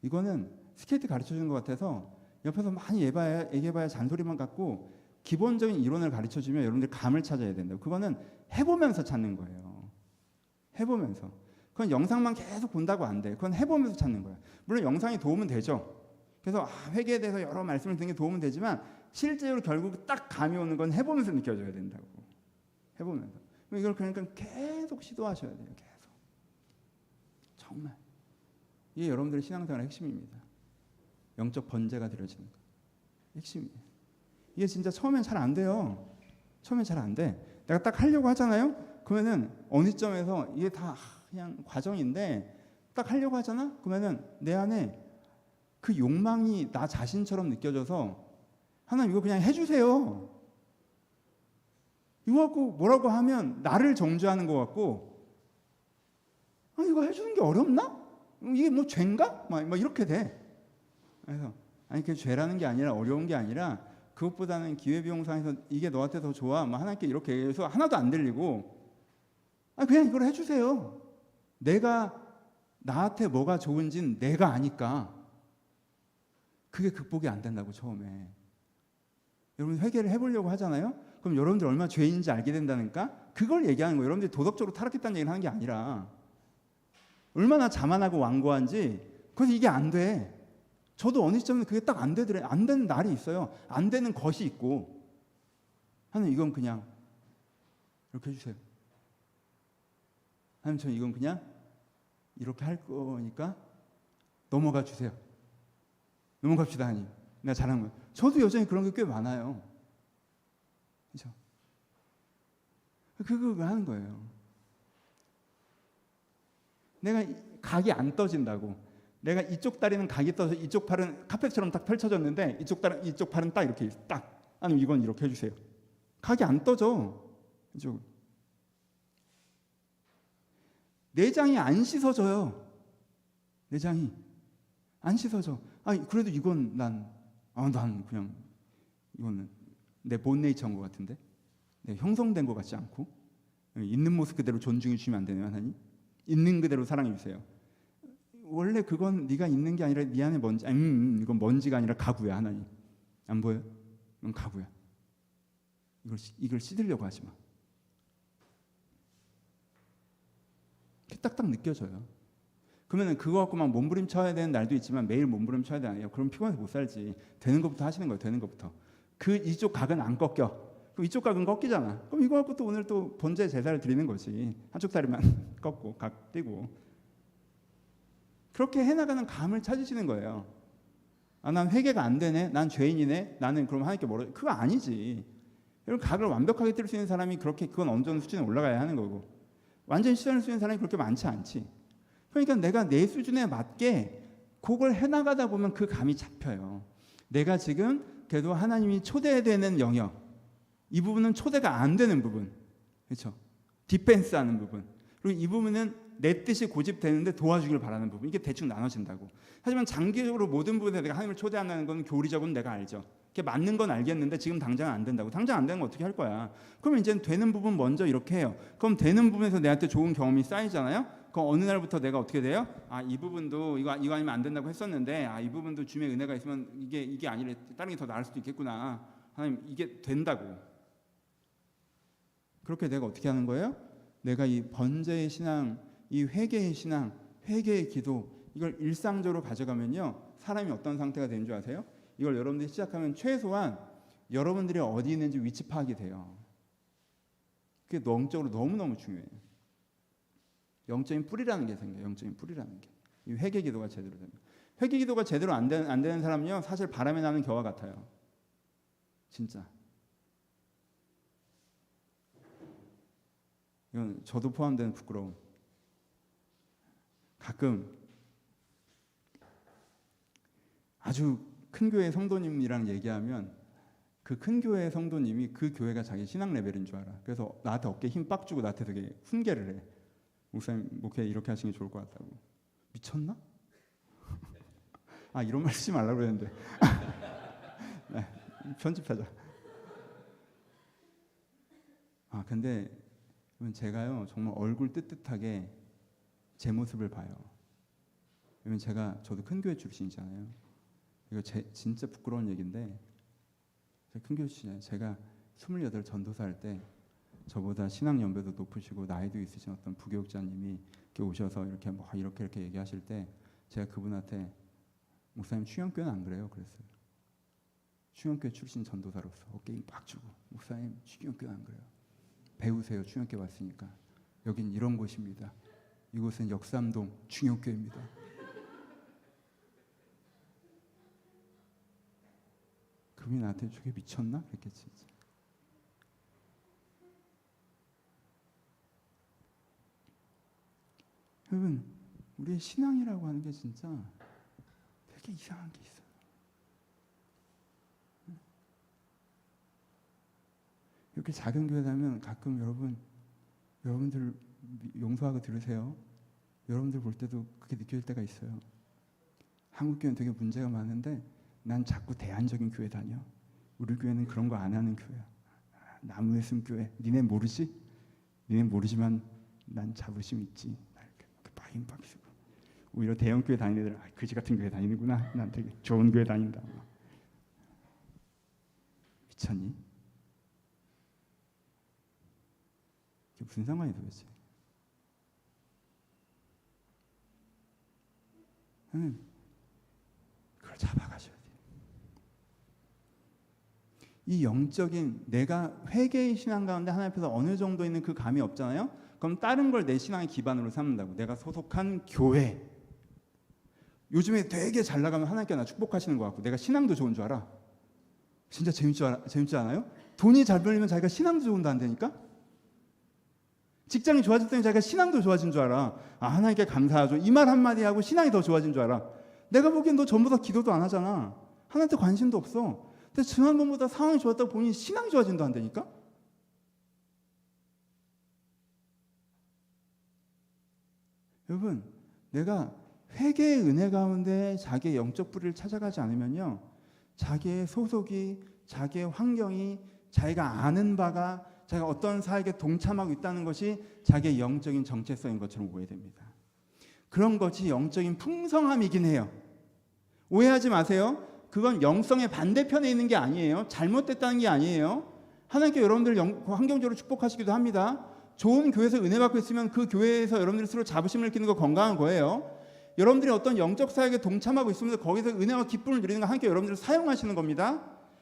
이거는 스케이트 가르쳐주는 것 같아서 옆에서 많이 얘기해봐야 잔소리만 갖고 기본적인 이론을 가르쳐주면 여러분들 감을 찾아야 된다고. 그거는 해보면서 찾는 거예요. 해보면서. 그건 영상만 계속 본다고 안 돼. 그건 해보면서 찾는 거예요. 물론 영상이 도움은 되죠. 그래서 회개에 대해서 여러 말씀을 듣는 게 도움은 되지만 실제로 결국 딱 감이 오는 건 해보면서 느껴져야 된다고. 해보면서. 이걸 그러니까 계속 시도하셔야 돼요. 계속. 정말. 이게 여러분들의 신앙생활의 핵심입니다. 영적 번제가 드려지는 거. 핵심이에요. 이게 진짜 처음엔 잘 안 돼요. 처음엔 잘 안 돼. 내가 딱 하려고 하잖아요. 그러면은 어느 점에서 이게 다 그냥 과정인데 딱 하려고 하잖아? 그러면은 내 안에 그 욕망이 나 자신처럼 느껴져서 하나님 이거 그냥 해주세요. 이거 갖고 뭐라고 하면 나를 정죄하는 것 같고, 아 이거 해주는 게 어렵나? 이게 뭐 죄인가? 막 이렇게 돼. 그래서 아니 그게 죄라는 게 아니라 어려운 게 아니라 그것보다는 기회비용상에서 이게 너한테 더 좋아. 하나님께 이렇게 얘기해서 하나도 안 들리고, 아 그냥 이걸 해주세요. 내가 나한테 뭐가 좋은지는 내가 아니까. 그게 극복이 안 된다고 처음에. 여러분 회개를 해보려고 하잖아요. 그럼 여러분들 얼마나 죄인인지 알게 된다니까. 그걸 얘기하는 거예요. 여러분들이 도덕적으로 타락했다는 얘기를 하는 게 아니라 얼마나 자만하고 완고한지. 그래서 이게 안 돼. 저도 어느 시점에 그게 딱 안 되더래. 안 되는 날이 있어요. 안 되는 것이 있고. 하나님 이건 그냥 이렇게 해주세요. 하나님 저는 이건 그냥 이렇게 할 거니까 넘어가 주세요. 넘어갑시다 하나님. 내가 잘한 거. 저도 여전히 그런 게 꽤 많아요. 그렇죠? 그거 왜 하는 거예요? 내가 각이 안 떠진다고. 내가 이쪽 다리는 각이 떠서 이쪽 팔은 카펫처럼 딱 펼쳐졌는데 이쪽 팔은 딱 이렇게 딱. 아니면 이건 이렇게 해주세요. 각이 안 떠져. 이쪽. 내장이 안 씻어져요. 내장이 안 씻어져. 아 그래도 이건 난 그냥 이거는 내 본 네이처인 것 같은데, 형성된 것 같지 않고, 있는 모습 그대로 존중해 주시면 안 되나요, 하나님? 있는 그대로 사랑해 주세요. 원래 그건 네가 있는 게 아니라 네 안에 먼지, 이건 먼지가 아니라 가구야, 하나님. 안 보여? 이건 가구야. 이걸 씻으려고 하지 마. 딱딱 느껴져요. 그러면 그거 갖고 막 몸부림쳐야 되는 날도 있지만 매일 몸부림쳐야 되나요? 그럼 피곤해서 못 살지. 되는 것부터 하시는 거예요. 되는 것부터. 그 이쪽 각은 안 꺾여. 그럼 이쪽 각은 꺾이잖아. 그럼 이거 갖고 또 오늘 또 번제 제사를 드리는 거지. 한쪽 다리만 꺾고 각 떼고. 그렇게 해나가는 감을 찾으시는 거예요. 아, 난 회개가 안 되네. 난 죄인이네. 나는 그럼 하나님께 뭐라? 그거 아니지. 여러분 각을 완벽하게 뜰 수 있는 사람이 그렇게 그건 어느 정도 수준에 올라가야 하는 거고. 완전히 실현할 수 있는 사람이 그렇게 많지 않지. 그러니까 내가 내 수준에 맞게 그걸 해나가다 보면 그 감이 잡혀요. 내가 지금 그래도 하나님이 초대되는 영역, 이 부분은 초대가 안 되는 부분, 그렇죠? 디펜스하는 부분, 그리고 이 부분은 내 뜻이 고집되는데 도와주길 바라는 부분. 이게 대충 나눠진다고. 하지만 장기적으로 모든 부분에 내가 하나님을 초대한다는 건 교리적으로 내가 알죠. 그게 맞는 건 알겠는데 지금 당장 안 된다고. 당장 안 되는 거 어떻게 할 거야? 그러면 이제 되는 부분 먼저 이렇게 해요. 그럼 되는 부분에서 내한테 좋은 경험이 쌓이잖아요. 그럼 어느 날부터 내가 어떻게 돼요? 아, 이 부분도 이거 아니면 안 된다고 했었는데, 아, 이 부분도 주님의 은혜가 있으면 이게 아니래. 다른 게 더 나을 수도 있겠구나. 하나님 이게 된다고. 그렇게 내가 어떻게 하는 거예요? 내가 이 번제의 신앙, 이 회개의 신앙, 회개의 기도, 이걸 일상적으로 가져가면요, 사람이 어떤 상태가 되는 줄 아세요? 이걸 여러분들이 시작하면 최소한 여러분들이 어디 있는지 위치 파악이 돼요. 그게 영적으로 너무너무 중요해요. 영적인 뿌리라는 게 생겨요. 영적인 뿌리라는 게. 이 회개 기도가 제대로 되면. 회개 기도가 제대로 안 되는 사람은요, 사실 바람에 나는 겨와 같아요. 진짜. 이건 저도 포함되는 부끄러움. 가끔 아주 큰 교회 성도님이랑 얘기하면 그 큰 교회 성도님이 그 교회가 자기 신앙 레벨인 줄 알아. 그래서 나한테 어깨에 힘 빡 주고 나한테 되게 훈계를 해. 목사님 목회 이렇게 하시는 게 좋을 것 같다고. 미쳤나? 아, 이런 말 쓰지 말라고 그랬는데. 네, 편집하자. 아, 근데 제가요 정말 얼굴 뜨뜻하게 제 모습을 봐요. 왜냐면 저도 큰 교회 출신이잖아요. 이거 진짜 부끄러운 얘기인데, 제가 큰 교회 출신이에요. 제가 28 전도사 할 때 저보다 신앙 연배도 높으시고 나이도 있으신 어떤 부교육자님이 이렇게 오셔서 이렇게 얘기하실 때 제가 그분한테 목사님 충영교회는 안 그래요? 그랬어요. 충영교회 출신 전도사로서 어깨 빡 주고 목사님 충영교회는 안 그래요. 배우세요. 충영교회 왔으니까. 여긴 이런 곳입니다. 이곳은 역삼동 충영교회입니다. 그분이 나한테 저게 미쳤나? 그랬겠지. 여러분, 우리의 신앙이라고 하는 게 진짜 되게 이상한 게 있어요. 이렇게 작은 교회 다니면 가끔 여러분들 용서하고 들으세요. 여러분들 볼 때도 그렇게 느껴질 때가 있어요. 한국 교회는 되게 문제가 많은데 난 자꾸 대안적인 교회 다녀. 우리 교회는 그런 거 안 하는 교회야. 나무에 쓴 교회. 니네 모르지? 니네 모르지만 난 자부심 있지. 이렇게 빠임박 쓰고. 오히려 대형 교회 다니는 애들 그지 같은 교회 다니는구나. 난 되게 좋은 교회 다닌다. 미쳤니? 이게 무슨 상관이 도대체? 그걸 잡아가셔야 돼요. 이 영적인 내가 회개의 신앙 가운데 하나님 앞에서 어느 정도 있는 그 감이 없잖아요. 그럼 다른 걸 내 신앙의 기반으로 삼는다고. 내가 소속한 교회. 요즘에 되게 잘 나가면 하나님께 나 축복하시는 것 같고 내가 신앙도 좋은 줄 알아. 진짜 재밌지 않아요? 돈이 잘 벌리면 자기가 신앙도 좋은다 한다니까? 직장이 좋아졌더니 자기가 신앙도 좋아진 줄 알아. 아, 하나님께 감사하죠. 이 말 한마디 하고 신앙이 더 좋아진 줄 알아. 내가 보기엔 너 전보다 기도도 안 하잖아. 하나님한테 관심도 없어. 근데 지난번보다 상황이 좋았다고 본인이 신앙이 좋아진다 한다니까? 여러분, 내가 회개의 은혜 가운데 자기의 영적 뿌리를 찾아가지 않으면요, 자기의 소속이, 자기의 환경이, 자기가 아는 바가, 자기가 어떤 사역에 동참하고 있다는 것이 자기의 영적인 정체성인 것처럼 오해됩니다. 그런 것이 영적인 풍성함이긴 해요. 오해하지 마세요. 그건 영성의 반대편에 있는 게 아니에요. 잘못됐다는 게 아니에요. 하나님께 여러분들 환경적으로 축복하시기도 합니다. 좋은 교회에서 은혜 받고 있으면 그 교회에서 여러분들이 서로 자부심을 느끼는 거 건강한 거예요. 여러분들이 어떤 영적 사역에 동참하고 있으면서 거기서 은혜와 기쁨을 누리는 거 하나님께 여러분들을 사용하시는 겁니다.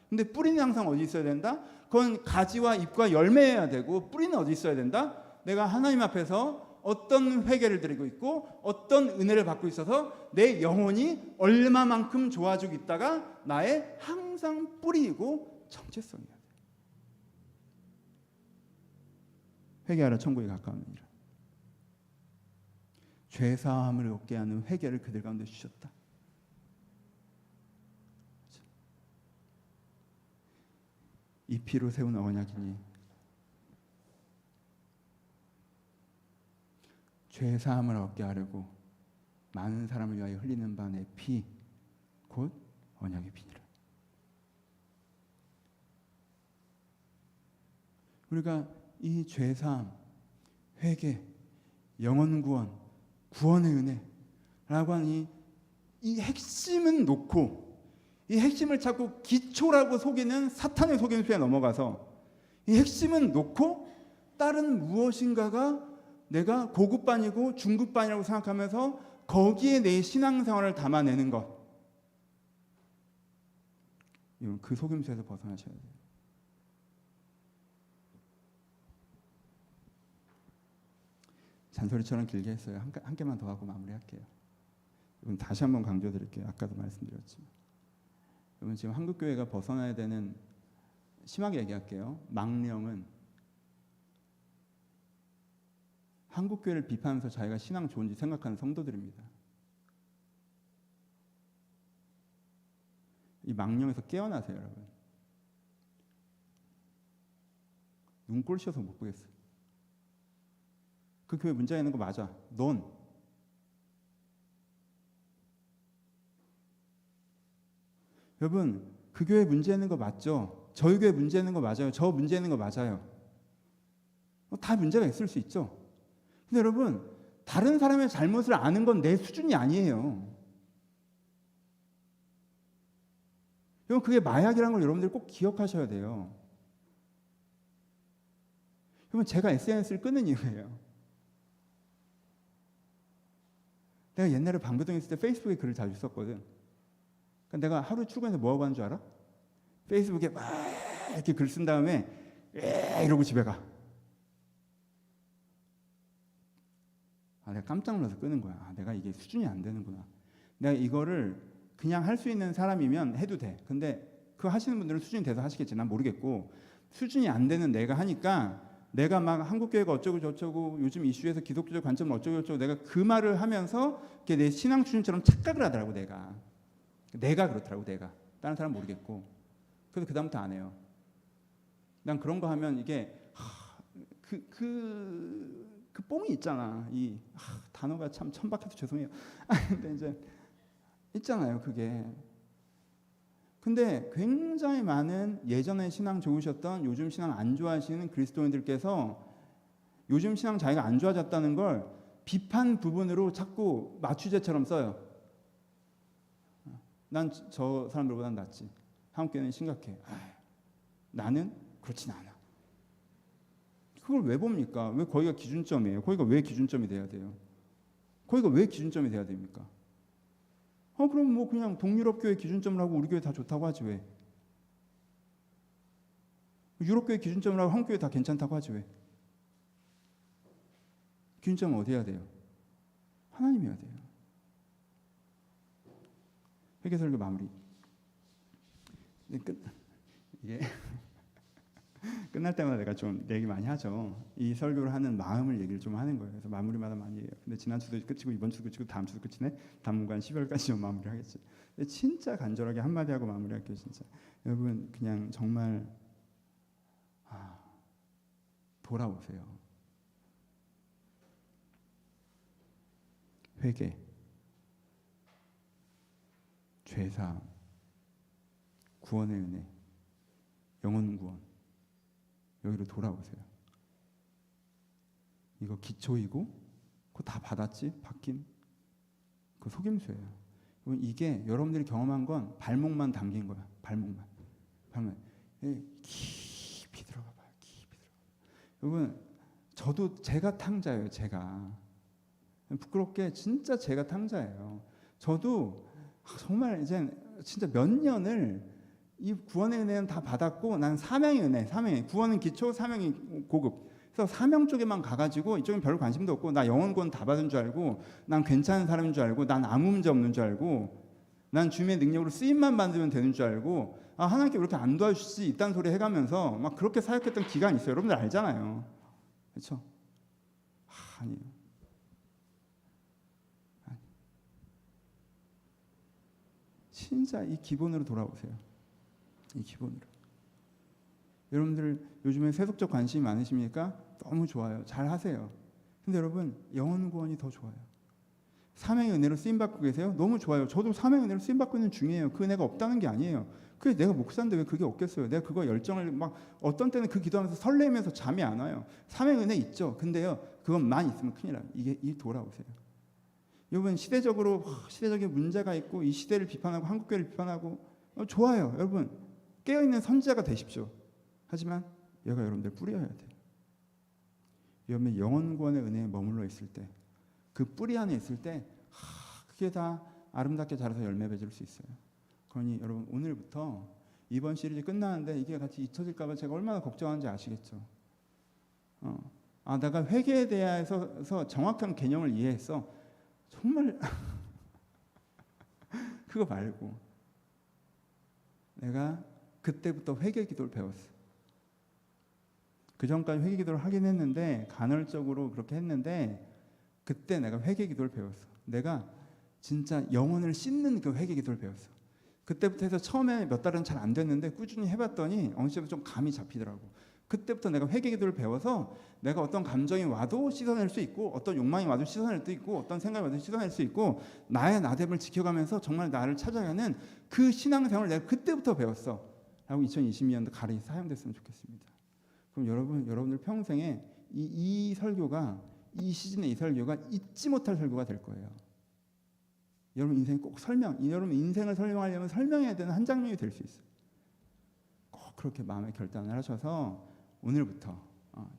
근데 뿌리는 항상 어디 있어야 된다? 그건 가지와 잎과 열매여야 되고 뿌리는 어디 있어야 된다? 내가 하나님 앞에서 어떤 회개를 드리고 있고 어떤 은혜를 받고 있어서 내 영혼이 얼마만큼 좋아지고 있다가 나의 항상 뿌리이고 정체성이야. 회개하라 천국에 가까운 이라. 죄사함을 얻게 하는 회개를 그들 가운데 주셨다. 이 피로 세운 언약이니 죄사함을 얻게 하려고 많은 사람을 위하여 흘리는 바 내 피 곧 언약의 피니라. 우리가 이 죄사함, 회개, 영원 구원, 구원의 은혜라고 하는 이 핵심은 놓고 이 핵심을 자꾸 기초라고 속이는 사탄의 속임수에 넘어가서 이 핵심은 놓고 다른 무엇인가가 내가 고급반이고 중급반이라고 생각하면서 거기에 내 신앙생활을 담아내는 것, 그 속임수에서 벗어나셔야 돼요. 잔소리처럼 길게 했어요. 한 개만 더 하고 마무리할게요. 여러분 다시 한번 강조드릴게요. 아까도 말씀드렸지만 여러분 지금 한국교회가 벗어나야 되는, 심하게 얘기할게요, 망령은 한국교회를 비판하면서 자기가 신앙 좋은지 생각하는 성도들입니다. 이 망령에서 깨어나세요, 여러분. 눈꼴 씌어서 못 보겠어요. 그 교회 문제가 있는 거 맞아. 넌 여러분 그 교회 문제 있는 거 맞죠? 저희 교회 문제 있는 거 맞아요. 저 문제 있는 거 맞아요. 다 문제가 있을 수 있죠. 근데 여러분 다른 사람의 잘못을 아는 건 내 수준이 아니에요. 여러분 그게 마약이라는 걸 여러분들 꼭 기억하셔야 돼요. 여러분 제가 SNS를 끊는 이유예요. 내가 옛날에 방배동에 있을 때 페이스북에 글을 자주 썼거든. 그러니까 내가 하루 출근해서 뭐하고 하는 줄 알아? 페이스북에 막 이렇게 글 쓴 다음에 이러고 집에 가. 내가 깜짝 놀라서 끄는 거야. 내가 이게 수준이 안 되는구나. 내가 이거를 그냥 할 수 있는 사람이면 해도 돼. 근데 그거 하시는 분들은 수준이 돼서 하시겠지. 난 모르겠고 수준이 안 되는 내가 하니까 내가 막 한국교회가 어쩌고 저쩌고 요즘 이슈에서 기독교적 관점은 어쩌고 저쩌고 내가 그 말을 하면서 내 신앙 수준처럼 착각을 하더라고. 내가 그렇더라고. 내가 다른 사람 모르겠고. 그래서 그 다음부터 안 해요. 난 그런 거 하면 이게 그 뽕이 있잖아. 단어가 참 천박해서 죄송해요. 근데 이제 있잖아요. 그게. 근데 굉장히 많은 예전에 신앙 좋으셨던 요즘 신앙 안 좋아하시는 그리스도인들께서 요즘 신앙 자기가 안 좋아졌다는 걸 비판 부분으로 자꾸 맞추제처럼 써요. 난 저 사람들보다는 낫지. 한국교회는 심각해. 나는 그렇진 않아. 그걸 왜 봅니까? 왜 거기가 기준점이에요? 거기가 왜 기준점이 돼야 돼요? 거기가 왜 기준점이 돼야 됩니까? 그럼 뭐 그냥 동유럽 교회 기준점을 하고 우리 교회 다 좋다고 하지 왜? 유럽 교회 기준점을 하고 한국 교회 다 괜찮다고 하지 왜? 기준점은 어디 해야 돼요? 하나님이어야 돼요. 회개설교 마무리. 이게 끝날 때마다 내가 좀 얘기 많이 하죠. 이 설교를 하는 마음을 얘기를 좀 하는 거예요. 그래서 마무리마다 많이 해요. 근데 지난주도 끝이고 이번 주도 끝이고 다음 주도 끝이네. 당분간 12월까지 좀 마무리하겠지. 근데 진짜 간절하게 한마디 하고 마무리할게요. 진짜 여러분 그냥 정말 돌아오세요. 회개, 죄사함, 구원의 은혜, 영혼 구원, 여기로 돌아오세요. 이거 기초이고 그거 다 받았지? 받긴? 그 속임수예요. 이게 여러분들이 경험한 건 발목만 담긴 거야. 발목만. 깊이 들어가 봐요. 깊이 들어가. 여러분 저도 제가 탕자예요. 제가 부끄럽게 진짜 제가 탕자예요. 저도 정말 이제 진짜 몇 년을 이 구원의 은혜는 다 받았고 난 사명의 은혜, 구원은 기초, 사명이 고급. 그래서 사명 쪽에만 가가지고 이쪽엔 별 관심도 없고 나 영혼 구원 다 받은 줄 알고 난 괜찮은 사람인 줄 알고 난 아무 문제 없는 줄 알고 난 주님의 능력으로 쓰임만 받으면 되는 줄 알고 하나님께 왜 이렇게 안 도와주시지 이딴 소리 해가면서 막 그렇게 사역했던 기간이 있어요. 여러분들 알잖아요. 그렇죠? 아니에요. 진짜 이 기본으로 돌아오세요. 이 기본으로. 여러분들 요즘에 세속적 관심이 많으십니까? 너무 좋아요. 잘 하세요. 근데 여러분 영혼 구원이 더 좋아요. 사명의 은혜로 쓰임 받고 계세요? 너무 좋아요. 저도 사명의 은혜로 쓰임 받고 있는 중이에요. 그 은혜가 없다는 게 아니에요. 그게 내가 목사인데 왜 그게 없겠어요? 내가 그거 열정을 막 어떤 때는 그 기도하면서 설레면서 잠이 안 와요. 사명의 은혜 있죠. 근데요 그것만 있으면 큰일 나요. 이 돌아오세요. 여러분 시대적인 문제가 있고 이 시대를 비판하고 한국교회를 비판하고 좋아요. 여러분 깨어있는 선지자가 되십시오. 하지만 얘가 여러분들 뿌리여야 돼요. 여러분 영혼 구원의 은혜에 머물러 있을 때 그 뿌리 안에 있을 때 그게 다 아름답게 자라서 열매 맺을 수 있어요. 그러니 여러분 오늘부터 이번 시리즈 끝나는데 이게 같이 잊혀질까 봐 제가 얼마나 걱정하는지 아시겠죠? 내가 회개에 대해서 정확한 개념을 이해했어. 정말 그거 말고 내가 그때부터 회개 기도를 배웠어. 그 전까지 회개 기도를 하긴 했는데 간헐적으로 그렇게 했는데 그때 내가 회개 기도를 배웠어. 내가 진짜 영혼을 씻는 그 회개 기도를 배웠어. 그때부터 해서 처음에 몇 달은 잘 안 됐는데 꾸준히 해봤더니 어느 시점에 좀 감이 잡히더라고. 그때부터 내가 회개 기도를 배워서 내가 어떤 감정이 와도 씻어낼 수 있고 어떤 욕망이 와도 씻어낼 수 있고 어떤 생각이 와도 씻어낼 수 있고 나의 나됨을 지켜가면서 정말 나를 찾아가는 그 신앙생활을 내가 그때부터 배웠어 라고 2022년도 가르쳐 사용됐으면 좋겠습니다. 그럼 여러분들 평생에 이 설교가 이 시즌의 이 설교가 잊지 못할 설교가 될 거예요. 여러분 인생 꼭 여러분 인생을 설명하려면 설명해야 되는 한 장면이 될 수 있어요. 꼭 그렇게 마음의 결단을 하셔서 오늘부터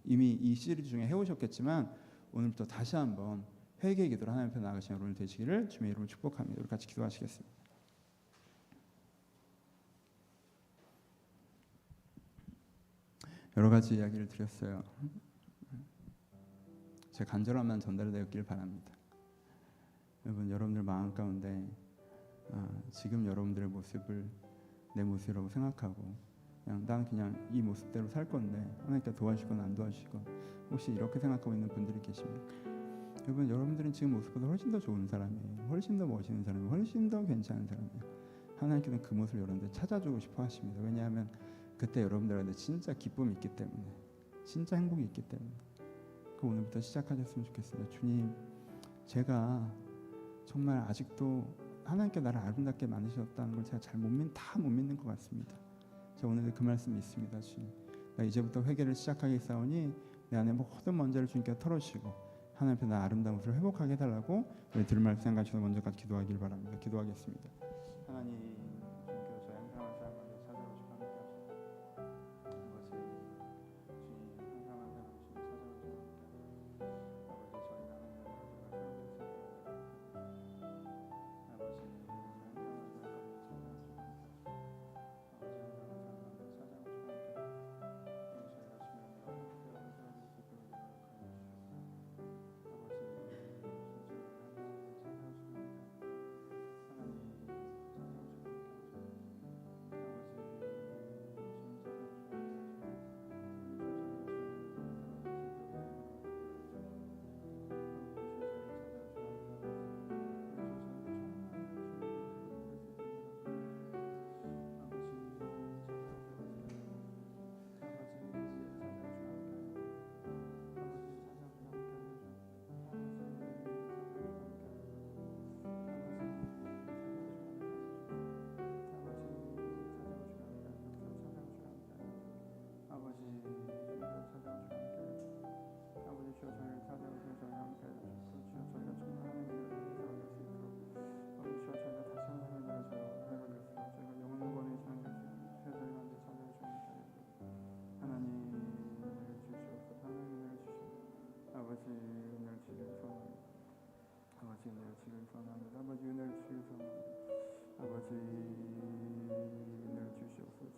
이미 이 시리즈 중에 해오셨겠지만 오늘부터 다시 한번 회개의 기도로 하나님 앞에 나아가신 여러분 되시기를 주님의 이름으로 축복합니다. 우리 같이 기도하시겠습니다. 여러 가지 이야기를 드렸어요. 제 간절함만 전달되었길 바랍니다. 여러분들 마음 가운데 지금 여러분들의 모습을 내 모습이라고 생각하고 나는 그냥 이 모습대로 살 건데 하나님께서 도와주시건 안 도와주시건, 혹시 이렇게 생각하고 있는 분들이 계십니까? 여러분들은 지금 모습보다 훨씬 더 좋은 사람이에요. 훨씬 더 멋있는 사람이에요. 훨씬 더 괜찮은 사람이에요. 하나님께서는 그 모습을 여러분들 찾아주고 싶어 하십니다. 왜냐하면 그때 여러분들한테 진짜 기쁨이 있기 때문에, 진짜 행복이 있기 때문에. 그 오늘부터 시작하셨으면 좋겠습니다. 주님, 제가 정말 아직도 하나님께 나를 아름답게 만드셨다는 걸 제가 잘 못 믿는 것 같습니다. 제가 오늘도 그 말씀 믿습니다. 주님, 나 이제부터 회개를 시작하겠사오니 내 안에 모든 먼지를 주님께 털어주시고 하나님 앞에 나 아름다운 모습을 회복하게 해달라고 우리 들을 말씀 생각하셔서 먼저 같이 기도하길 바랍니다. 기도하겠습니다. 하나님, 주님께서 저희 항상 삶을 찾아오시고 함께 하시고 아버지, 주님 항상 주님 찾아오시고 아버지, 저희 나가는 아버지 은혜를 주셔서 아버지 은혜를 주시옵소서.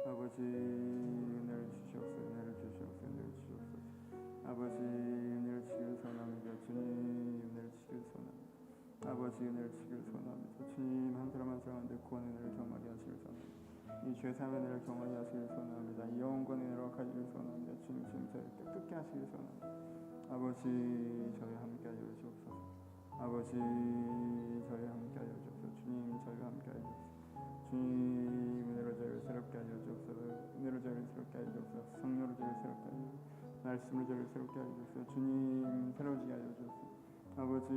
아버지 은혜를 주시옵소서. 은혜를 주시옵소서. 은혜를 주시옵소서. 아버지 은혜를 주길 선합니다. 주님 은혜를 주길 선합니다. 아버지 은혜를 주길 선합니다. 주님 한 사람 한 사람한테 구원 은혜를 경험하게 하시길 선합니다. 이 죄사함 은혜를 경험하게 하시길 선합니다. 이 영원권 은혜로 가지길 선합니다. 주님 저희를 뜻깊게 하시길 선합니다. 아버지 저희 함께하여 주옵소서. 아버지 저희 함께하여 주옵소서. 주님 저희와 함께하여 주옵소서. 주님 은혜로 저희를 새롭게 하여 주옵소서. 은혜로 저희를 새롭게 하여 주옵소서. 성령으로 저희를 새롭게 하여 주옵소서. 말씀으로 저희를 새롭게 하여 주옵소서. 주님 새로워지게 하여 주옵소서. 아버지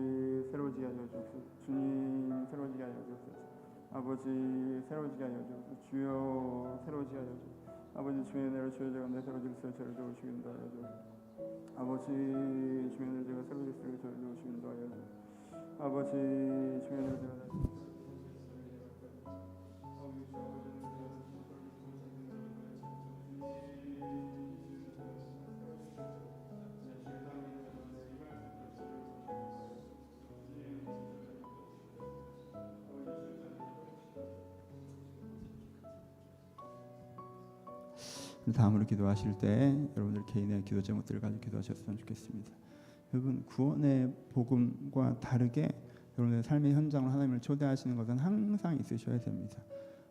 새로워지게 하여 주옵소서. 주님 새로워지게 하여 주옵소서. 아버지 새로워지게 하여 주옵소서. 주여 새로워지게 하여 주옵소서. 아버지 주의 은혜로 주의 자가운데 새로워질수록 저를 도우시긴다 하여 주옵소서. 아버지 주의 은혜로 제가 새로워질수록 저를 도우시긴다 하여 주옵소서. 아버지 주의 은혜로 제가 다음으로 기도하실 때 여러분들 개인의 기도 제목들을 가지고 기도하셨으면 좋겠습니다. 여러분 구원의 복음과 다르게 여러분의 삶의 현장으로 하나님을 초대하시는 것은 항상 있으셔야 됩니다.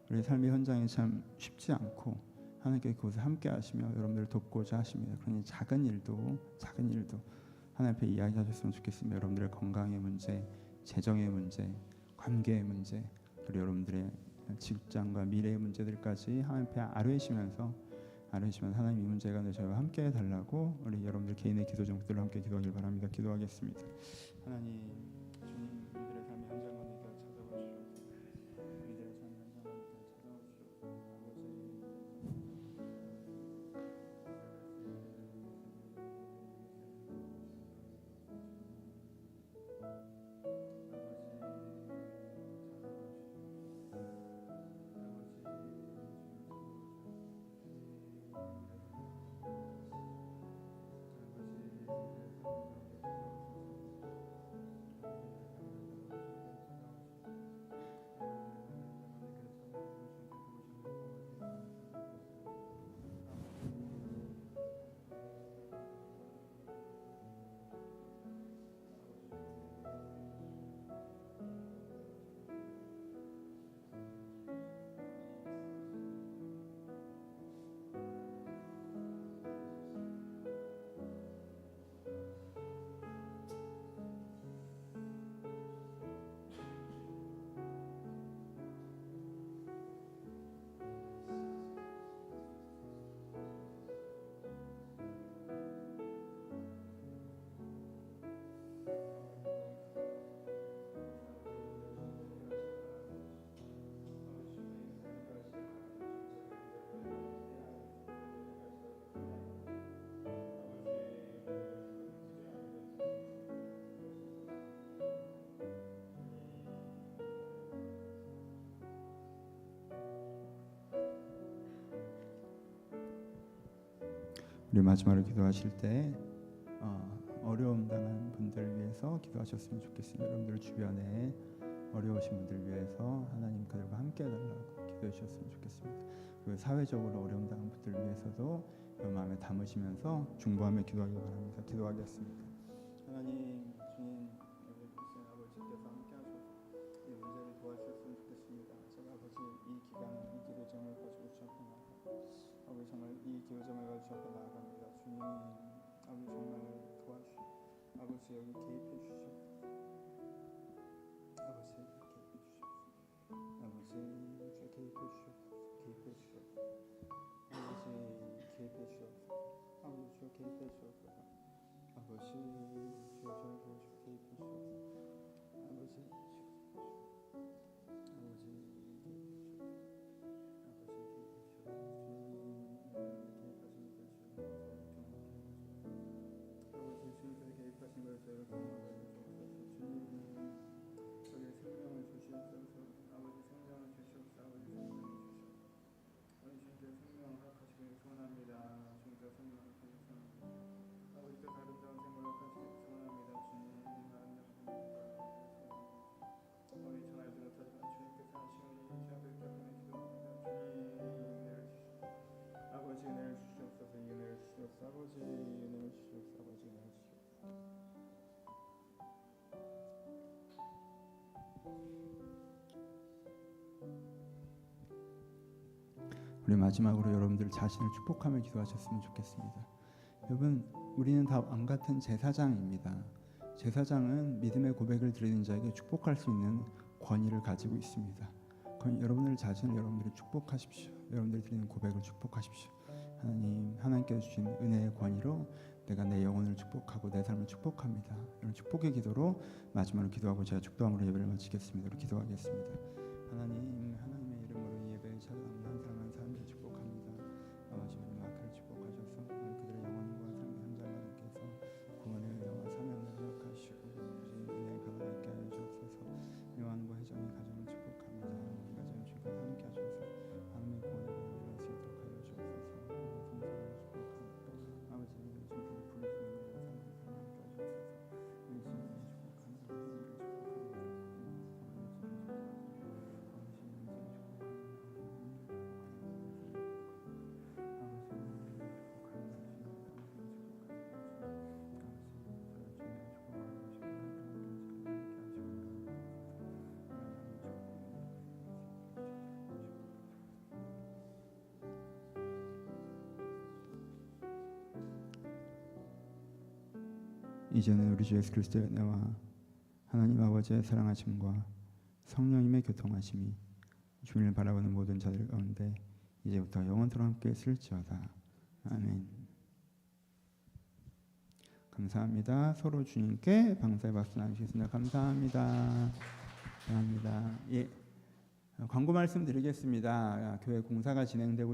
우리 삶의 현장이 참 쉽지 않고 하나님께 그곳에 함께 하시며 여러분들을 돕고자 하십니다. 그러니 작은 일도 하나님 앞에 이야기하셨으면 좋겠습니다. 여러분들의 건강의 문제, 재정의 문제, 관계의 문제, 그리고 여러분들의 직장과 미래의 문제들까지 하나님 앞에 아뢰시면서 하나님 이 문제가 저희와 함께 해달라고 우리 여러분들 개인의 기도 제목들로 함께 기도하길 바랍니다. 기도하겠습니다. 하나님, 주님 우리들의 삶의 현장을 찾아와 주시옵소서. 우리들의 삶의 현장을 찾아와 주시옵소서. 아버지 우리 마지막으로 기도하실 때 어려움 당한 분들을 위해서 기도하셨으면 좋겠습니다. 여러분들 주변에 어려우신 분들 위해서 하나님 그들과 함께 해달라고 기도해 주셨으면 좋겠습니다. 그리고 사회적으로 어려움 당한 분들을 위해서도 여러분 마음에 담으시면서 중보하며 기도하기 바랍니다. 기도하겠습니다. 하나님, 주님, 우리 크리스천 아버지께서 함께 하셔서 이 문제를 도와주셨으면 좋겠습니다. 제가 아버지 이 기간 이 기도점을 가지고 주 앞에 나아가 아버지 정말 이 기도점을 가지고 주 앞에 나아갑니다. 주님, 아버지 정말 도와주시고 아버지 여기 개입해 주시옵소서. 아버지 개입해 주시옵소서. 아버지 주 개입해 주시옵소서. 개입해 주시옵소서. 아버지 개입해 주시옵소서. 아버지 주 개입해 주시옵소서. 아버지 주여 저를 도와주시고 개입해 주시옵소서. 아버지 아버지 개입하신 걸 저희가 경험하게 해주옵소서. 주님, 저희의 생명을 주시옵소서. 아버지 생명을 주시옵소서. 아버지 생명을 주시옵소서. 아버지 주님께서 생명을 허락하시길 소원합니다. 주님께서 생명을 허락하시길 소원합니다. 아버지께서 아름다운 생명을 허락하시길 소원합니다. 주님, 아름다운 생명을 우리 전하지 못하지만 주님께서 하시오니 주 앞에 격하게 기도합니다. 주님, 은혜를 주시옵소서. 아버지 은혜를 주시옵소서. 이 은혜를 주시옵소서. 아버지 은혜를 주시옵소서. 아버지 은혜를 주시옵소서. 우리 마지막으로 여러분들 자신을 축복하며 기도하셨으면 좋겠습니다. 여러분, 우리는 다 왕 같은 제사장입니다. 제사장은 믿음의 고백을 드리는 자에게 축복할 수 있는 권위를 가지고 있습니다. 여러분들 자신을 여러분들이 축복하십시오. 여러분들이 드리는 고백을 축복하십시오. 하나님께서 주신 은혜의 권위로 내가 내 영혼을 축복하고 내 삶을 축복합니다. 이런 축복의 기도로 마지막으로 기도하고 제가 축도함으로 예배를 마치겠습니다. 우리 기도하겠습니다. 하나님의 이름으로 이 예배에 찾아오는 한 사람 한 사람을 축복합니다. 아버지, 우리 마크를 축복하셔서 그들의 영혼과 삶의 현장하나님께서 구원의 은혜와 사명을 허락하시고 아버지 은혜 가득하게 하여 주옵소서. 요한과 혜정의 가정을 축복합니다. 가정 주님과 함께 하셔서 하나님의 구원의 은혜를 할 수 있도록 하여 주옵소서. 아버지 주님께서 부르시는 삶을 함께 하셔서 우리 주님을 축복합니다. 이제는 우리 주 예수 그리스도의 은혜와 하나님 아버지의 사랑하심과 성령님의 교통하심이 주님을 바라보는 모든 자들 가운데 이제부터 영원토록 함께 있을지어다. 아멘. 감사합니다. 서로 주님께 방사의 박수 나누시겠습니다. 감사합니다. 감사합니다. 예, 광고 말씀 드리겠습니다. 교회 공사가 진행되고